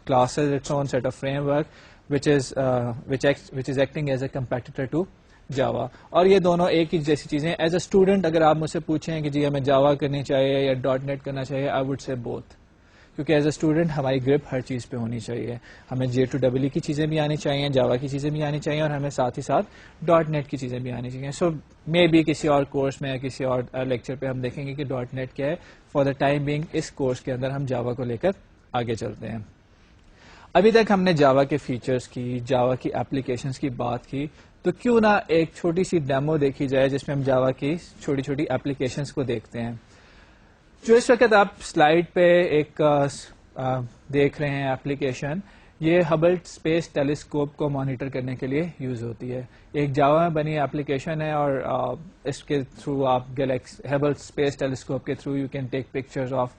classes, its own set of framework which is acting as a competitor to Java. اور یہ دونوں ایک ہی جیسی چیزیں. ایز اے اسٹوڈنٹ اگر آپ مجھ سے پوچھیں کہ جی ہمیں جاوا کرنی چاہیے یا ڈاٹ نیٹ کرنا چاہیے, آئی وڈ سے بوتھ, کیونکہ ایز اے اسٹوڈنٹ ہماری گرپ ہر چیز پہ ہونی چاہیے. ہمیں J2EE کی چیزیں بھی آنی چاہیے, جاوا کی چیزیں بھی آنی چاہیے, اور ہمیں ساتھ ہی ساتھ ڈاٹ نیٹ کی چیزیں بھی آنی چاہیے. سو مے بی کسی اور کورس میں یا کسی اور لیکچر پہ ہم دیکھیں گے کہ ڈاٹ نیٹ کیا ہے. فار دا ٹائم بینگ اس کورس کے اندر ہم جاوا کو لے کر آگے چلتے ہیں. ابھی تک ہم نے جاوا کے فیچرز کی, جاوا کی اپلیکیشنز کی بات کی, تو کیوں نہ ایک چھوٹی سی ڈیمو دیکھی جائے جس میں ہم جاوا کی چھوٹی چھوٹی اپلیکیشنز کو دیکھتے ہیں. جو اس وقت آپ سلائیڈ پہ ایک دیکھ رہے ہیں اپلیکیشن، یہ ہبل اسپیس ٹیلیسکوپ کو مانیٹر کرنے کے لیے یوز ہوتی ہے. ایک جاوا میں بنی اپلیکیشن ہے اور اس کے تھرو آپ ہبل اسپیس ٹیلیسکوپ کے through you can take pictures of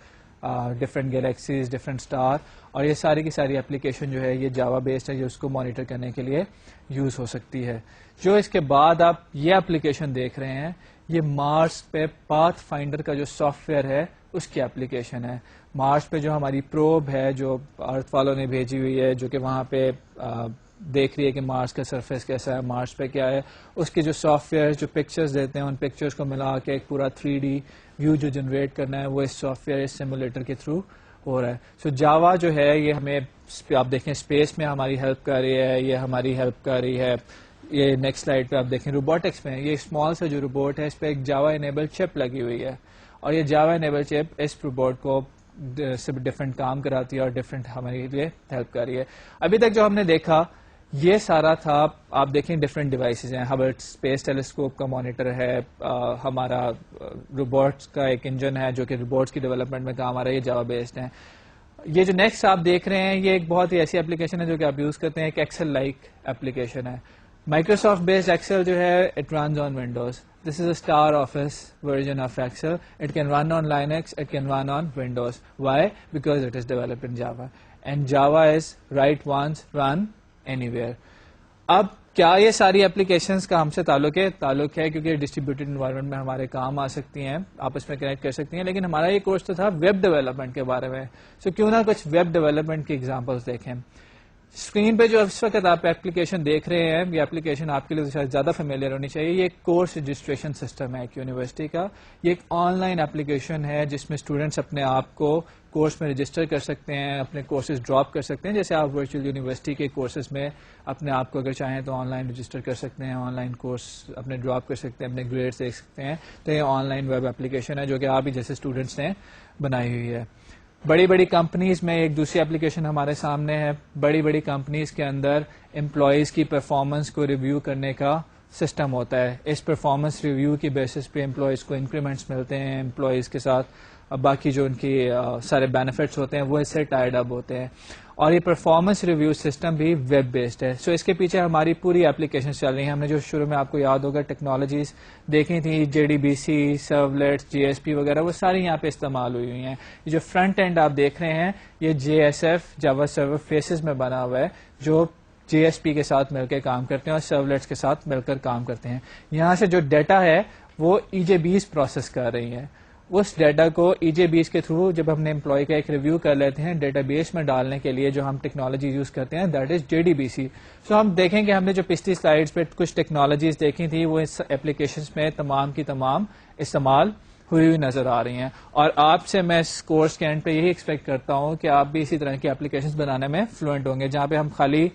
different galaxies, different star, اور یہ ساری کی ساری اپلیکیشن جو ہے یہ جاوا بیسڈ ہے، جو اس کو مانیٹر کرنے کے لیے یوز ہو سکتی ہے. جو اس کے بعد آپ یہ اپلیکیشن دیکھ رہے ہیں یہ مارس پہ پاتھ فائنڈر کا جو سافٹ ویئر ہے اس کی اپلیکیشن ہے. مارس پہ جو ہماری پروب ہے جو ارتھ والوں نے بھیجی ہوئی ہے، جو کہ وہاں پہ دیکھ رہی ہے کہ مارس کا سرفیس کیسا ہے، مارس پہ کیا ہے، اس کے جو سافٹ ویئر جو پکچرز دیتے ہیں ان پکچرز کو ملا کے ایک پورا 3D ویو جو جنریٹ کرنا ہے وہ اس سافٹ ویئر، اس سیمولیٹر کے تھرو ہو رہا ہے. سو جاوا جو ہے یہ ہمیں آپ دیکھیں اسپیس میں ہماری ہیلپ کر رہی ہے، یہ ہماری ہیلپ کر رہی ہے. یہ نیکسٹ سلائڈ پہ آپ دیکھیں روبوٹکس میں، یہ اسمال سا جو روبوٹ ہے اس پہ ایک جاوا انیبل چپ لگی ہوئی ہے، اور یہ جاوا انیبل چپ اس روبوٹ کو ڈفرینٹ کام کراتی ہے اور ڈفرینٹ ہمارے لیے ہیلپ کر رہی ہے. ابھی تک جو ہم نے دیکھا یہ سارا تھا، آپ دیکھیں ڈفرینٹ ڈیوائسز ہیں، ہبل اسپیس ٹیلیسکوپ کا مانیٹر ہے، ہمارا روبوٹس کا ایک انجن ہے جو کہ روبوٹس کی ڈیولپمنٹ میں کام آ رہا ہے، یہ جاوا بیسڈ ہے. یہ جو نیکسٹ آپ دیکھ رہے ہیں یہ ایک بہت ہی ایسی اپلیکیشن ہے جو کہ آپ یوز کرتے ہیں، ایک ایکسل لائک اپلیکیشن ہے. مائکروسافٹ بیسڈ ایکسل جو ہے it runs on Windows. This is a star office version of Excel. It can run on Linux, it can run on Windows. Why? Because it is developed in Java. And Java is write once, run anywhere. اب کیا یہ ساری applications کا ہم سے تعلق ہے کیونکہ ڈسٹریبیوٹیڈ انوائرمنٹ میں ہمارے کام آ سکتی ہیں، آپس میں کنیکٹ کر سکتی ہیں، لیکن ہمارا یہ کورس تو تھا ویب ڈیولپمنٹ کے بارے میں. سو کیوں نہ کچھ ویب ڈیولپمنٹ کی ایگزامپلس دیکھیں. اسکرین پہ جو اس وقت آپ ایپلیکیشن دیکھ رہے ہیں یہ ایپلیکیشن آپ کے لیے شاید زیادہ فیملیئر ہونی چاہیے. یہ ایک کورس رجسٹریشن سسٹم ہے ایک یونیورسٹی کا. یہ ایک آن لائن ایپلیکیشن ہے جس میں اسٹوڈینٹس اپنے آپ کو کورس میں رجسٹر کر سکتے ہیں، اپنے کورسز ڈراپ کر سکتے ہیں، جیسے آپ ورچوئل یونیورسٹی کے کورسز میں اپنے آپ کو اگر چاہیں تو آن لائن رجسٹر کر سکتے ہیں، آن لائن کورس اپنے ڈراپ کر سکتے ہیں، اپنے گریڈس دیکھ سکتے ہیں. تو یہ آن لائن ویب ایپلیکیشن ہے جو کہ آپ ہی جیسے اسٹوڈینٹس نے بنائی ہوئی ہے. بڑی بڑی کمپنیز میں ایک دوسری اپلیکیشن ہمارے سامنے ہے. بڑی بڑی کمپنیز کے اندر امپلائیز کی پرفارمنس کو ریویو کرنے کا سسٹم ہوتا ہے. اس پرفارمنس ریویو کی بیسس پہ امپلائیز کو انکریمنٹس ملتے ہیں، امپلائیز کے ساتھ باقی جو ان کی سارے بینیفٹس ہوتے ہیں وہ اس سے ٹائڈ اپ ہوتے ہیں. اور یہ پرفارمنس ریویو سسٹم بھی ویب بیسڈ ہے. سو اس کے پیچھے ہماری پوری اپلیکیشن چل رہی ہیں. ہم نے جو شروع میں آپ کو یاد ہوگا ٹیکنالوجیز دیکھی تھیں، JDBC، سرولیٹس، GSP وغیرہ، وہ ساری یہاں پہ استعمال ہوئی ہوئی ہیں. یہ جو فرنٹ اینڈ آپ دیکھ رہے ہیں یہ JSF جاوا سرور فیسز میں بنا ہوا ہے جو JSP کے ساتھ مل کے کام کرتے ہیں اور سرولیٹس کے ساتھ مل کر کام کرتے ہیں. یہاں سے جو ڈیٹا ہے وہ EJBs پروسیس کر رہی ہیں. اس ڈیٹا کو EJBs کے تھرو جب ہم نے امپلائی کا ایک ریویو کر لیتے ہیں ڈیٹا بیس میں ڈالنے کے لیے جو ہم ٹیکنالوجی یوز کرتے ہیں دیٹ از JDBC. سو ہم دیکھیں کہ ہم نے جو پچھلی سلائیڈز پہ کچھ ٹیکنالوجیز دیکھی تھی وہ اس اپلیکیشنز میں تمام کی تمام استعمال ہوئی ہوئی نظر آ رہی ہیں. اور آپ سے میں اس کورس کے اینڈ پہ یہی ایکسپیکٹ کرتا ہوں کہ آپ بھی اسی طرح کی اپلیکیشنز بنانے میں فلوئنٹ ہوں گے، جہاں پہ ہم خالی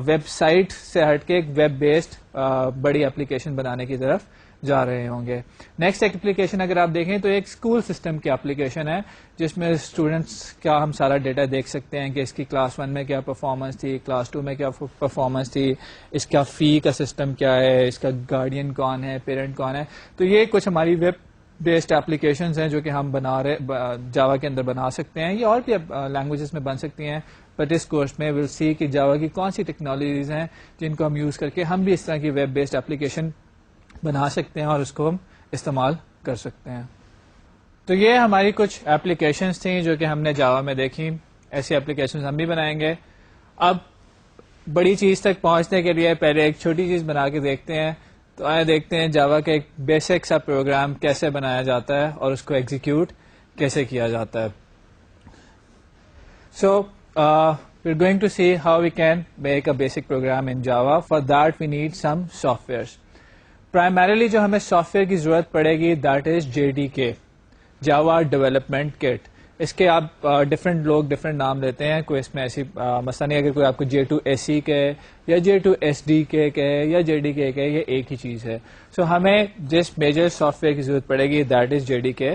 ویب سائٹ سے ہٹ کے ایک ویب بیسڈ بڑی اپلیکیشن بنانے کی طرف جا رہے ہوں گے. نیکسٹ اپلیکیشن اگر آپ دیکھیں تو ایک اسکول سسٹم کی اپلیکیشن ہے جس میں اسٹوڈینٹس کا ہم سارا ڈیٹا دیکھ سکتے ہیں کہ اس کی کلاس 1 میں کیا پرفارمنس تھی، کلاس 2 میں کیا پرفارمنس تھی، اس کا فی کا سسٹم کیا ہے، اس کا گارڈین کون ہے، پیرنٹ کون ہے. تو یہ کچھ ہماری ویب بیسڈ اپلیکیشنز ہیں جو کہ ہم جاوا کے اندر بنا سکتے ہیں. یہ اور بھی لینگویجز میں بن سکتی ہیں، بٹ اس کورس میں ول سی کہ جاوا کی کون سی ٹیکنالوجیز ہیں جن کو ہم یوز کر کے ہم بھی اس طرح کی ویب بیسڈ اپلیکیشن بنا سکتے ہیں اور اس کو ہم استعمال کر سکتے ہیں. تو یہ ہماری کچھ اپلیکیشنز تھیں جو کہ ہم نے جاوا میں دیکھی. ایسی اپلیکیشنز ہم بھی بنائیں گے. اب بڑی چیز تک پہنچنے کے لیے پہلے ایک چھوٹی چیز بنا کے دیکھتے ہیں. تو آئے دیکھتے ہیں جاوا کا ایک بیسک سا پروگرام کیسے بنایا جاتا ہے اور اس کو ایگزیکیوٹ کیسے کیا جاتا ہے. سو we're going to see how we can make a basic program in Java. For that we need some softwares. Primarily جو ہمیں سافٹ ویئر کی ضرورت پڑے گی that is JDK، Java development kit. اس کے آپ ڈفرینٹ لوگ ڈفرینٹ نام لیتے ہیں، کوئی اس میں ایسی مسئلہ نہیں. اگر کوئی آپ کو J2SE کہے یا J2SDK کہے یا JDK کہے یہ ایک ہی چیز ہے. سو ہمیں جس میجر سافٹ ویئر کی ضرورت پڑے گی دیٹ از JDK.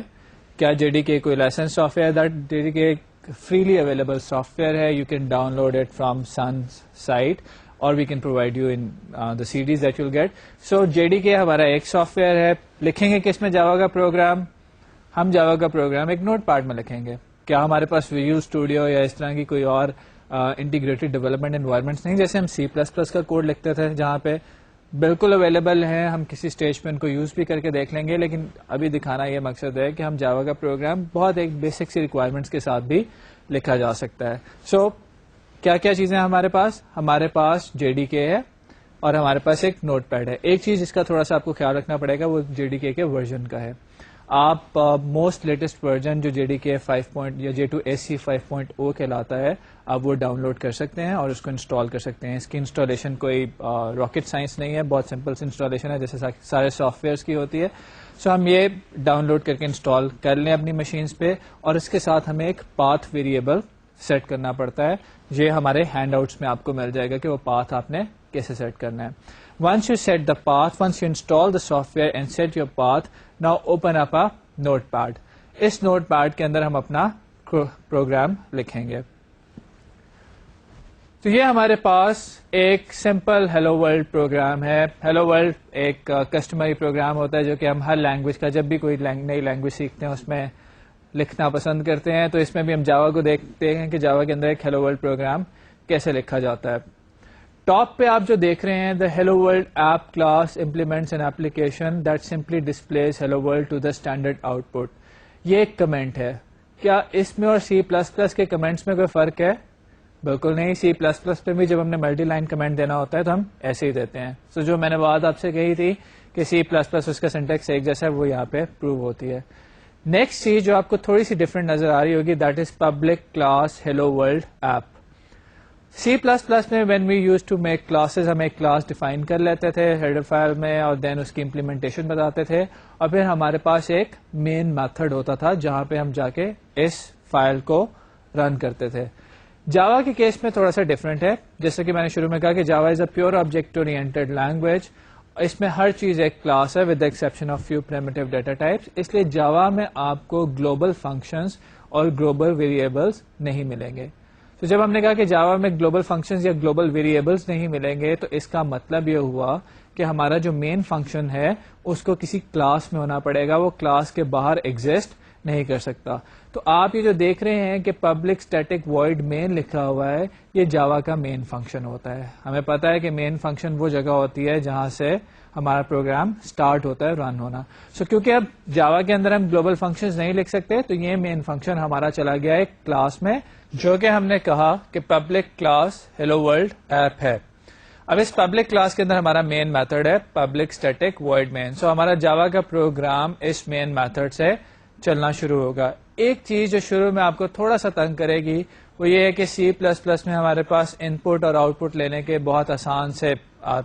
کیا JDK کوئی licence software? That JDK freely available software ہے. You can download it from Sun's site or we can provide you in the CDs that you'll get. So JDK ہمارا ایک soft where ہے. لکھیں گے کس میں؟ جاوا کا پروگرام. ہم جاوا کا پروگرام ایک نوٹ پیڈ میں لکھیں گے. کیا ہمارے پاس ویژول اسٹوڈیو یا اس طرح کی کوئی اور انٹیگریٹڈ ڈیولپمنٹ انوائرمنٹس نہیں, جیسے ہم C++ کا کوڈ لکھتے تھے جہاں پہ بالکل اویلیبل ہیں, ہم کسی اسٹیج پہ ان کو یوز بھی کر کے دیکھ لیں گے, لیکن ابھی دکھانا یہ مقصد ہے کہ ہم جاوا کا پروگرام بہت ایک بیسک سی ریکوائرمنٹس کے ساتھ بھی لکھا جا سکتا ہے. سو کیا کیا چیزیں ہمارے پاس JDK ہے اور ہمارے پاس ایک نوٹ پیڈ ہے. ایک چیز اس کا تھوڑا سا آپ کو خیال رکھنا پڑے گا, وہ JDK کے ورژن کا ہے. آپ موسٹ لیٹسٹ ورژن جو JDK 5 یا J2SE 5.0 کہلاتا ہے, آپ وہ ڈاؤن لوڈ کر سکتے ہیں اور اس کو انسٹال کر سکتے ہیں. اس کی انسٹالیشن کوئی راکٹ سائنس نہیں ہے, بہت سمپل سی انسٹالیشن ہے جیسے سارے سافٹ ویئرس کی ہوتی ہے. سو ہم یہ ڈاؤن لوڈ کر کے انسٹال کر لیں اپنی مشینز پہ, اور اس کے ساتھ ہمیں ایک پاتھ ویریبل سیٹ کرنا پڑتا ہے. یہ ہمارے ہینڈ آؤٹس میں آپ کو مل جائے گا کہ وہ پاتھ آپ نے کیسے سیٹ کرنا ہے. Once you set the path, once you install the software and set your path, now open up a notepad. اس نوٹ پیڈ کے اندر ہم اپنا پروگرام لکھیں گے. تو یہ ہمارے پاس ایک سمپل ہیلو ورلڈ پروگرام ہے. ہیلو ورلڈ ایک کسٹمری پروگرام ہوتا ہے جو کہ ہم ہر لینگویج کا, جب بھی کوئی نئی لینگویج سیکھتے ہیں اس میں لکھنا پسند کرتے ہیں. تو اس میں بھی ہم جاوا کو دیکھتے ہیں کہ جاوا کے اندر ایک ہیلو ورلڈ پروگرام کیسے لکھا جاتا ہے. ٹاپ پہ آپ جو دیکھ رہے ہیں, the hello world app class implements an application that simply displays hello world to the standard output. یہ ایک کمنٹ ہے. کیا اس میں اور C++ کے کمنٹس میں کوئی فرق ہے؟ بالکل نہیں. C++ پہ بھی جب ہم نے ملٹی لائن کمنٹ دینا ہوتا ہے تو ہم ایسے ہی دیتے ہیں. سو جو میں نے بات آپ سے کہی تھی کہ C++ اس کا سینٹیکس ایک جیسا ہے, وہ یہاں پہ پروو ہوتی ہے. نیکسٹ چیز جو آپ کو تھوڑی سی ڈفرنٹ نظر آ رہی ہوگی, that is public class hello world app. C++ میں when we use to make classes, ہم ایک کلاس ڈیفائن کر لیتے تھے ہیڈر فائل میں, اور دین اس کی امپلیمنٹیشن بتاتے تھے, اور پھر ہمارے پاس ایک مین میتھڈ ہوتا تھا جہاں پہ ہم جا کے اس فائل کو رن کرتے تھے. جاوا کے کیس میں تھوڑا سا ڈفرنٹ ہے. جیسے کہ میں نے شروع میں کہا کہ Java is a pure object oriented language. اس میں ہر چیز ایک کلاس ہے with the exception of few primitive data types. اس لیے جاوا میں آپ کو گلوبل فنکشنز اور گلوبل ویریبلس نہیں ملیں گے. تو جب ہم نے کہا کہ جاوا میں گلوبل فنکشنز یا گلوبل ویریبلس نہیں ملیں گے, تو اس کا مطلب یہ ہوا کہ ہمارا جو مین فنکشن ہے اس کو کسی کلاس میں ہونا پڑے گا, وہ کلاس کے باہر ایگزسٹ نہیں کر سکتا. تو آپ یہ جو دیکھ رہے ہیں کہ پبلک اسٹیٹک وائڈ مین لکھا ہوا ہے, یہ جاوا کا مین فنکشن ہوتا ہے. ہمیں پتا ہے کہ مین فنکشن وہ جگہ ہوتی ہے جہاں سے ہمارا پروگرام سٹارٹ ہوتا ہے رن ہونا. سو کیونکہ اب جاوا کے اندر ہم گلوبل فنکشنز نہیں لکھ سکتے, تو یہ مین فنکشن ہمارا چلا گیا ایک کلاس میں, جو کہ ہم نے کہا کہ public class hello world app ہے. اب اس پبلک کلاس کے اندر ہمارا مین میتھڈ ہے پبلک اسٹیٹک وائڈ مین. سو ہمارا جاوا کا پروگرام اس مین میتھڈ سے چلنا شروع ہوگا. ایک چیز جو شروع میں آپ کو تھوڑا سا تنگ کرے گی وہ یہ ہے کہ C++ میں ہمارے پاس ان پٹ اور آؤٹ پٹ لینے کے بہت آسان سے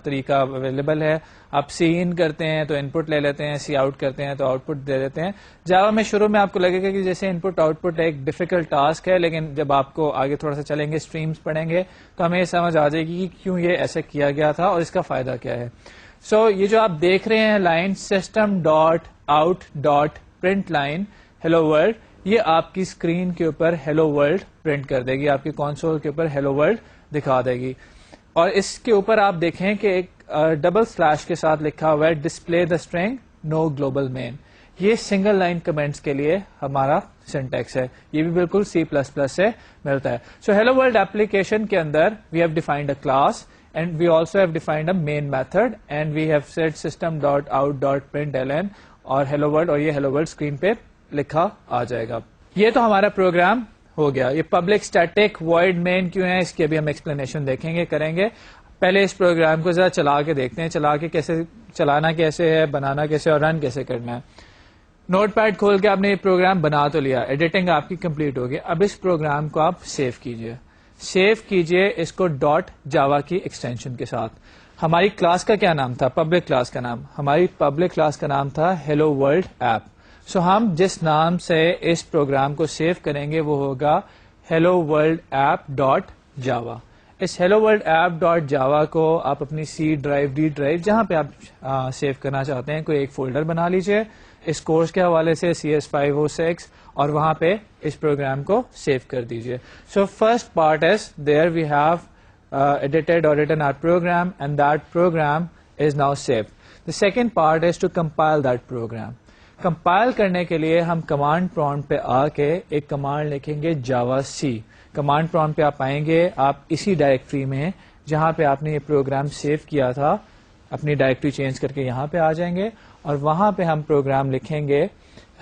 طریقہ اویلیبل ہے. آپ C ان کرتے ہیں تو ان پٹ لے لیتے ہیں, C آؤٹ کرتے ہیں تو آؤٹ پٹ دے دیتے ہیں. جاوا میں شروع میں آپ کو لگے گا کہ جیسے ان پٹ آؤٹ پٹ ایک ڈیفیکلٹ ٹاسک ہے, لیکن جب آپ کو آگے تھوڑا سا چلیں گے, اسٹریمز پڑھیں گے, تو ہمیں یہ سمجھ آ جائے گی کہ کیوں یہ ایسے کیا گیا تھا اور اس کا فائدہ کیا ہے. سو یہ جو آپ دیکھ رہے ہیں line system dot out dot print line hello world, یہ آپ کی اسکرین کے اوپر ہیلو ورلڈ پرنٹ کر دے گی, آپ کی کنسول کے اوپر ہیلو ورلڈ دکھا دے گی. اور اس کے اوپر آپ دیکھیں کہ ایک ڈبل سلیش کے ساتھ لکھا ہوا ہے display the string no global main. یہ سنگل لائن کمنٹس کے لیے ہمارا سینٹیکس ہے, یہ بھی بالکل C++ سے ملتا ہے. سو ہیلو ورلڈ ایپلیکیشن کے اندر we have defined a class and we also have defined a main method and we have set system dot out dot print ln اور ہیلو ورلڈ, اور یہ ہیلو ورلڈ اسکرین پہ لکھا آ جائے گا. یہ تو ہمارا پروگرام ہو گیا. یہ پبلک اسٹیٹک وائڈ مین کیوں ہے, اس کی ابھی ہم ایکسپلینیشن دیکھیں گے, کریں گے. پہلے اس پروگرام کو ذرا چلا کے دیکھتے ہیں, چلا کے کیسے چلانا کیسے ہے, بنانا کیسے اور رن کیسے کرنا ہے. نوٹ پیڈ کھول کے آپ نے یہ پروگرام بنا تو لیا, ایڈیٹنگ آپ کی کمپلیٹ ہوگی. اب اس پروگرام کو آپ سیو کیجئے, سیو کیجئے اس کو ڈاٹ جاوا کی ایکسٹینشن کے ساتھ. ہماری کلاس کا کیا نام تھا, پبلک کلاس کا نام, ہماری پبلک کلاس کا نام تھا ہیلو ورلڈ ایپ. سو ہم جس نام سے اس پروگرام کو سیو کریں گے وہ ہوگا ہیلو ورلڈ ایپ ڈاٹ جاوا. اس ہیلو ورلڈ ایپ ڈاٹ جاوا کو آپ اپنی C ڈرائیو, D ڈرائیو, جہاں پہ آپ سیو کرنا چاہتے ہیں, کوئی ایک فولڈر بنا لیجئے اس کورس کے حوالے سے CS506, اور وہاں پہ اس پروگرام کو سیو کر دیجئے. So first part is there we have edited or written our program and that program is now saved. The second part is to compile that program. Compile کرنے کے لیے ہم کمانڈ پرامپٹ پہ آ کے ایک کمانڈ لکھیں گے جاوا سی. Command prompt پہ آپ آئیں گے, آپ اسی ڈائریکٹری میں جہاں پہ آپ نے یہ پروگرام سیو کیا تھا اپنی ڈائریکٹری چینج کر کے یہاں پہ آ جائیں گے, اور وہاں پہ ہم پروگرام لکھیں گے,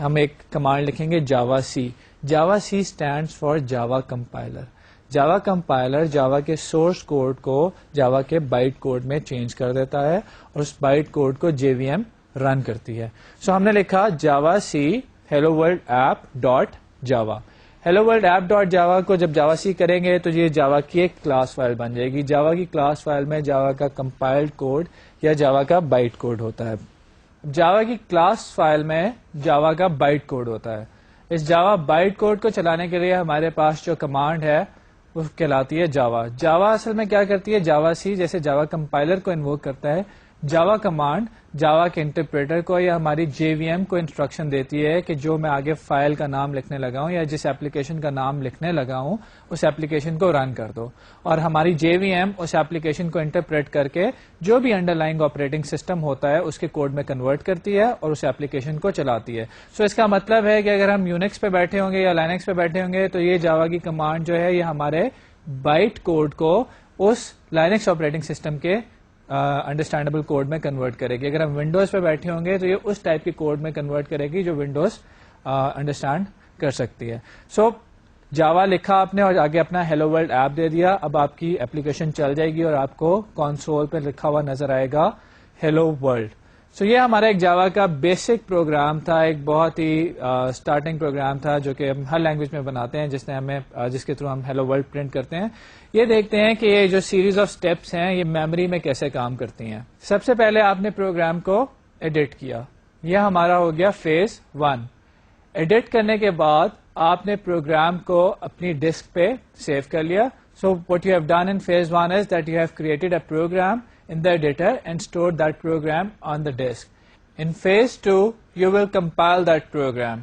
ہم ایک کمانڈ لکھیں گے Java C. Java C stands for Java compiler. Java compiler Java کے سورس کوڈ کو جاوا کے بائٹ کوڈ میں چینج کر دیتا ہے اور اس بائٹ کوڈ کو جے وی ایم رن کرتی ہے. سو ہم نے لکھا جاوا سی ہیلو ورلڈ ایپ ڈاٹ جاوا. ہیلو ورلڈ ایپ ڈاٹ جاوا کو جب جاوا سی کریں گے تو یہ جاوا کی ایک کلاس فائل بن جائے گی. جاوا کی کلاس فائل میں جاوا کا کمپائلڈ کوڈ یا جاوا کا بائٹ کوڈ ہوتا ہے. جاوا کی کلاس فائل میں جاوا کا بائٹ کوڈ ہوتا ہے. اس جاوا بائٹ کوڈ کو چلانے کے لیے ہمارے پاس جو کمانڈ ہے وہ کہلاتی ہے جاوا. جاوا اصل میں کیا کرتی ہے, جاوا سی جیسے جاوا کمپائلر کو انووک کرتا ہے, جاوا کمانڈ جاوا کے انٹرپریٹر کو یا ہماری جے وی ایم کو انسٹرکشن دیتی ہے کہ جو میں آگے فائل کا نام لکھنے لگا ہوں یا جس ایپلیکیشن کا نام لکھنے لگا ہوں اس ایپلیکیشن کو رن کر دو. اور ہماری جے وی ایم اس ایپلیکیشن کو انٹرپریٹ کر کے جو بھی انڈر لائنگ آپریٹنگ سسٹم ہوتا ہے اس کے کوڈ میں کنورٹ کرتی ہے اور اس ایپلیکیشن کو چلاتی ہے. سو اس کا مطلب ہے کہ اگر ہم یونکس پہ بیٹھے ہوں گے یا لائنکس پہ بیٹھے ہوں گے تو یہ جاوا کی کمانڈ جو ہے یہ ہمارے بائٹ کوڈ کو اس لائنکس آپریٹنگ سسٹم کے انڈرسٹینڈیبل کوڈ میں کنورٹ کرے گی. اگر ہم ونڈوز پہ بیٹھے ہوں گے تو یہ اس ٹائپ کی کوڈ میں کنورٹ کرے گی جو ونڈوز انڈرسٹینڈ کر سکتی ہے. سو جاوا لکھا آپ نے اور آگے اپنا ہیلو ورلڈ ایپ دے دیا. اب آپ کی ایپلیکیشن چل جائے گی اور آپ کو کنسول پہ لکھا ہوا نظر آئے گا ہیلو ورلڈ. سو یہ ہمارا ایک جاوا کا بیسک پروگرام تھا, ایک بہت ہی اسٹارٹنگ پروگرام تھا جو کہ ہم ہر لینگویج میں بناتے ہیں جس کے تھرو ہم ہیلو ورلڈ پرنٹ کرتے ہیں. یہ دیکھتے ہیں کہ یہ جو سیریز آف سٹیپس ہیں یہ میموری میں کیسے کام کرتی ہیں. سب سے پہلے آپ نے پروگرام کو ایڈٹ کیا, یہ ہمارا ہو گیا فیز 1. ایڈٹ کرنے کے بعد آپ نے پروگرام کو اپنی ڈسک پہ سیو کر لیا. So what you have done in phase 1 is that you have created a program in the editor and stored that program on the disk. In phase 2, you will compile that program.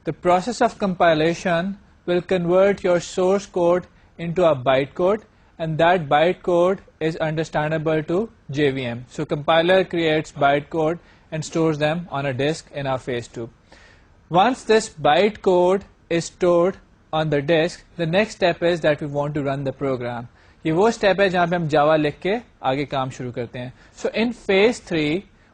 The process of compilation will convert your source code into a bytecode, and that bytecode is understandable to JVM. So compiler creates bytecode and stores them on a disk in our phase 2. Once this bytecode is stored on the disk, the next step is that we want to run the program. یہ وہ step ہے جہاں پہ ہم جاوا لکھ کے آگے کام شروع کرتے ہیں. سو in phase 3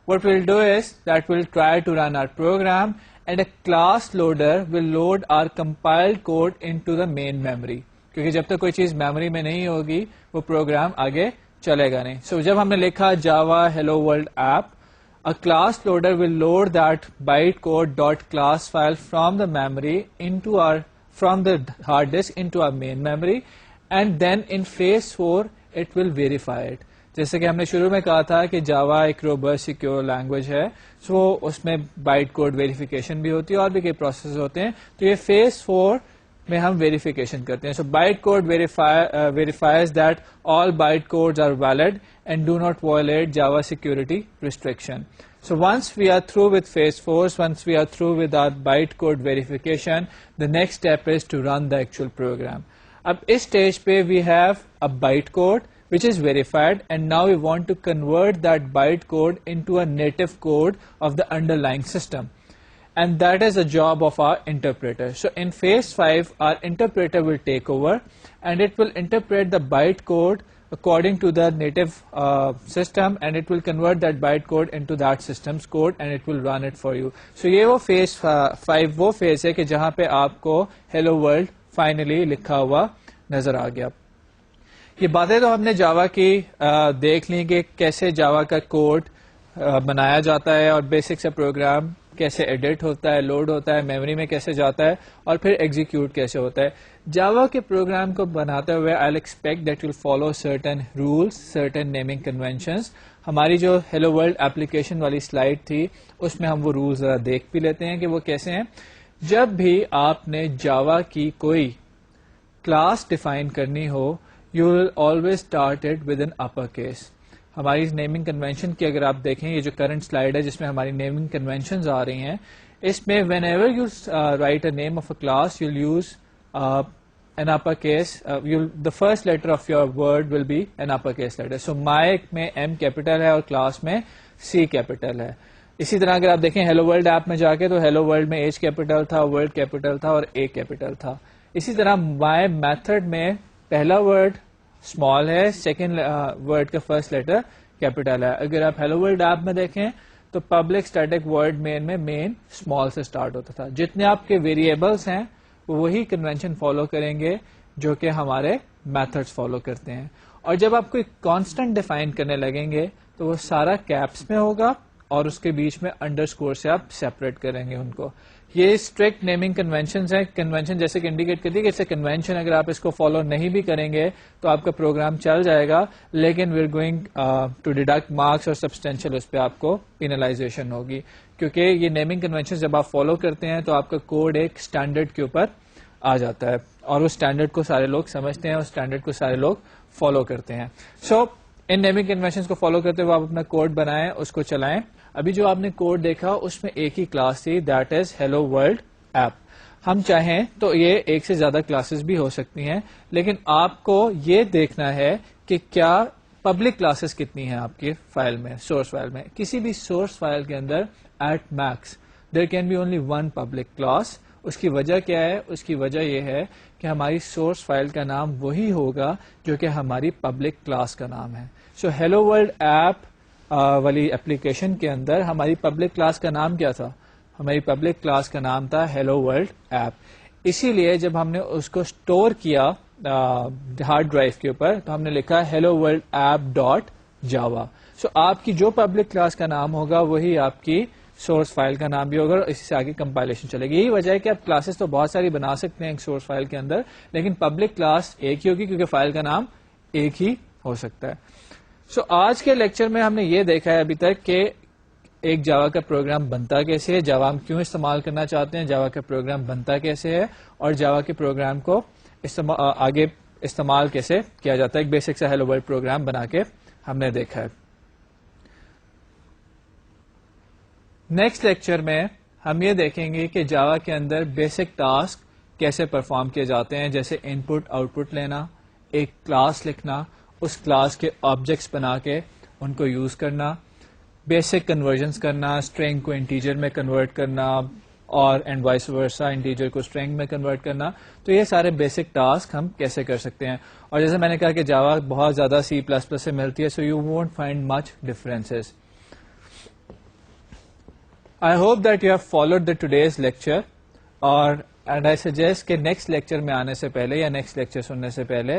what we'll do is that we'll try to run our program and a class loader will load our compiled code into the main memory. کیونکہ جب تک کوئی چیز میموری میں نہیں ہوگی وہ پروگرام آگے چلے گا نہیں. سو جب ہم نے لکھا Java hello world app, a class loader will load that bytecode dot class file from the memory from the hard disk into our main memory. And then in phase 4 it will verify it. جیسے کہ ہم نے شروع میں کہا تھا کہ جاوا ایک روبسٹ سیکیور لینگویج ہے, سو اس میں بائٹ کوڈ ویریفیکیشن بھی ہوتی ہے اور بھی کئی پروسیس ہوتے ہیں. تو یہ فیز 4 میں ہم ویریفیکیشن کرتے ہیں. So byte code verifies that all byte codes are valid and do not violate Java security restriction. So once we are through with phase 4, once we are through with our bytecode verification, the next step is to run the actual program. اب اس stage پہ we have a byte code which is verified and now we want to convert that byte code into a native code of the underlying system, and that is a job of our interpreter. So in phase 5 our interpreter will take over and it will interpret the byte code according to the native system and it will convert that bytecode into that system's code and it will run it for you. So یہ وہ phase 5 وہ phase ہے کہ جہاں پہ آپ کو hello world finally لکھا ہوا نظر آ گیا. یہ باتیں تو ہم نے جاوا کی دیکھ لی کہ کیسے جاوا کا کوڈ بنایا جاتا ہے اور بیسک سے پروگرام کیسے ایڈٹ ہوتا ہے, لوڈ ہوتا ہے, میموری میں کیسے جاتا ہے اور پھر ایگزیکیوٹ کیسے ہوتا ہے. جاوا کے پروگرام کو بناتے ہوئے I will expect that will follow certain rules, certain naming conventions. ہماری جو ہیلو ورلڈ ایپلیکیشن والی سلائڈ تھی اس میں ہم وہ رولز ذرا دیکھ بھی لیتے ہیں کہ وہ کیسے ہیں. جب بھی آپ نے جاوا کی کوئی کلاس ڈیفائن کرنی ہو you will always start it with an upper case. ہماری نیمنگ کنونشن کی اگر آپ دیکھیں, یہ جو کرنٹ سلائڈ ہے جس میں ہماری نیمنگ کنونشنز آ رہی ہیں, اس میں when ever you right a name of a class you will use an upper case, the first letter of your word will be an upper case letter. So my میں M capital ہے اور class میں C capital ہے. اسی طرح اگر آپ دیکھیں ہیلو ورلڈ ایپ میں جا کے تو ہیلو ورلڈ میں ایچ کیپیٹل تھا, ورلڈ کیپیٹل تھا اور اے کیپیٹل تھا. اسی طرح مائی میتھڈ میں پہلا ورڈ اسمال ہے, سیکنڈ ورڈ کا فرسٹ لیٹر کیپیٹل ہے. اگر آپ ہیلو ورلڈ ایپ میں دیکھیں تو پبلک اسٹیٹک ورڈ مین میں مین اسمال سے اسٹارٹ ہوتا تھا. جتنے آپ کے ویریبلس ہیں وہ وہی کنونشن فالو کریں گے جو کہ ہمارے میتھڈس فالو کرتے ہیں. اور جب آپ کوئی کانسٹنٹ ڈیفائن کرنے لگیں گے تو وہ سارا کیپس میں ہوگا اور اس کے بیچ میں انڈرسکور سے آپ سیپریٹ کریں گے ان کو. یہ اسٹرکٹ نیمنگ کنونشنز ہیں. کنونشن جیسے کہ انڈیکیٹ کرتی ہے کہ کنونشن اگر آپ اس کو فالو نہیں بھی کریں گے تو آپ کا پروگرام چل جائے گا, لیکن we are going to deduct marks اور سبسٹینشیل اس پہ آپ کو پینلائزیشن ہوگی, کیونکہ یہ نیمنگ کنونشن جب آپ فالو کرتے ہیں تو آپ کا کوڈ ایک اسٹینڈرڈ کے اوپر آ جاتا ہے اور اس اسٹینڈرڈ کو سارے لوگ سمجھتے ہیں, اس اسٹینڈرڈ کو سارے لوگ فالو کرتے ہیں. سو ان نیمنگ کنونشنز کو فالو کرتے ہوئے آپ اپنا کوڈ بنائیں, اس کو چلائیں. ابھی جو آپ نے کوڈ دیکھا اس میں ایک ہی کلاس تھی, that is hello world app. ہم چاہیں تو یہ ایک سے زیادہ کلاسز بھی ہو سکتی ہیں, لیکن آپ کو یہ دیکھنا ہے کہ کیا پبلک کلاسز کتنی ہیں آپ کی فائل میں, سورس فائل میں. کسی بھی سورس فائل کے اندر at max there can be only one public class. اس کی وجہ کیا ہے؟ اس کی وجہ یہ ہے کہ ہماری سورس فائل کا نام وہی ہوگا جو کہ ہماری پبلک کلاس کا نام ہے. سو ہیلو ورلڈ ایپ والی اپلیکیشن کے اندر ہماری پبلک کلاس کا نام کیا تھا؟ ہماری پبلک کلاس کا نام تھا ہیلو ورلڈ ایپ. اسی لیے جب ہم نے اس کو اسٹور کیا ہارڈ ڈرائیو کے اوپر تو ہم نے لکھا ہیلو ورلڈ ایپ ڈاٹ جاوا. سو آپ کی جو پبلک کلاس کا نام ہوگا وہی آپ کی سورس فائل کا نام بھی ہوگا اور اسی سے آگے کمپائلیشن چلے گی. یہی وجہ ہے کہ آپ کلاسز تو بہت ساری بنا سکتے ہیں ایک سورس فائل کے اندر, لیکن پبلک کلاس ایک ہی ہوگی کیونکہ فائل کا نام ایک ہی ہو سکتا ہے. سو آج کے لیکچر میں ہم نے یہ دیکھا ہے ابھی تک کہ ایک جاوا کا پروگرام بنتا کیسے ہے, جاوا ہم کیوں استعمال کرنا چاہتے ہیں, جاوا کا پروگرام بنتا کیسے ہے, اور جاوا کے پروگرام کو آگے استعمال کیسے کیا جاتا ہے. ایک بیسک سا ہیلو ورلڈ پروگرام بنا کے ہم نے دیکھا ہے. نیکسٹ لیکچر میں ہم یہ دیکھیں گے کہ جاوا کے اندر بیسک ٹاسک کیسے پرفارم کیے جاتے ہیں, جیسے ان پٹ آؤٹ پٹ لینا, ایک کلاس لکھنا, اس کلاس کے آبجیکٹس بنا کے ان کو یوز کرنا, بیسک کنورژنس کرنا, اسٹرنگ کو انٹیجر میں کنورٹ کرنا اور اینڈ وائس ورسا, انٹیجر کو اسٹرنگ میں کنورٹ کرنا. تو یہ سارے بیسک ٹاسک ہم کیسے کر سکتے ہیں. اور جیسے میں نے کہا کہ جاوا بہت زیادہ C++ سے ملتی ہے, so you won't find much differences. I hope that you have followed the today's lecture and I suggest کہ نیکسٹ لیکچر میں آنے سے پہلے یا نیکسٹ لیکچر سننے سے پہلے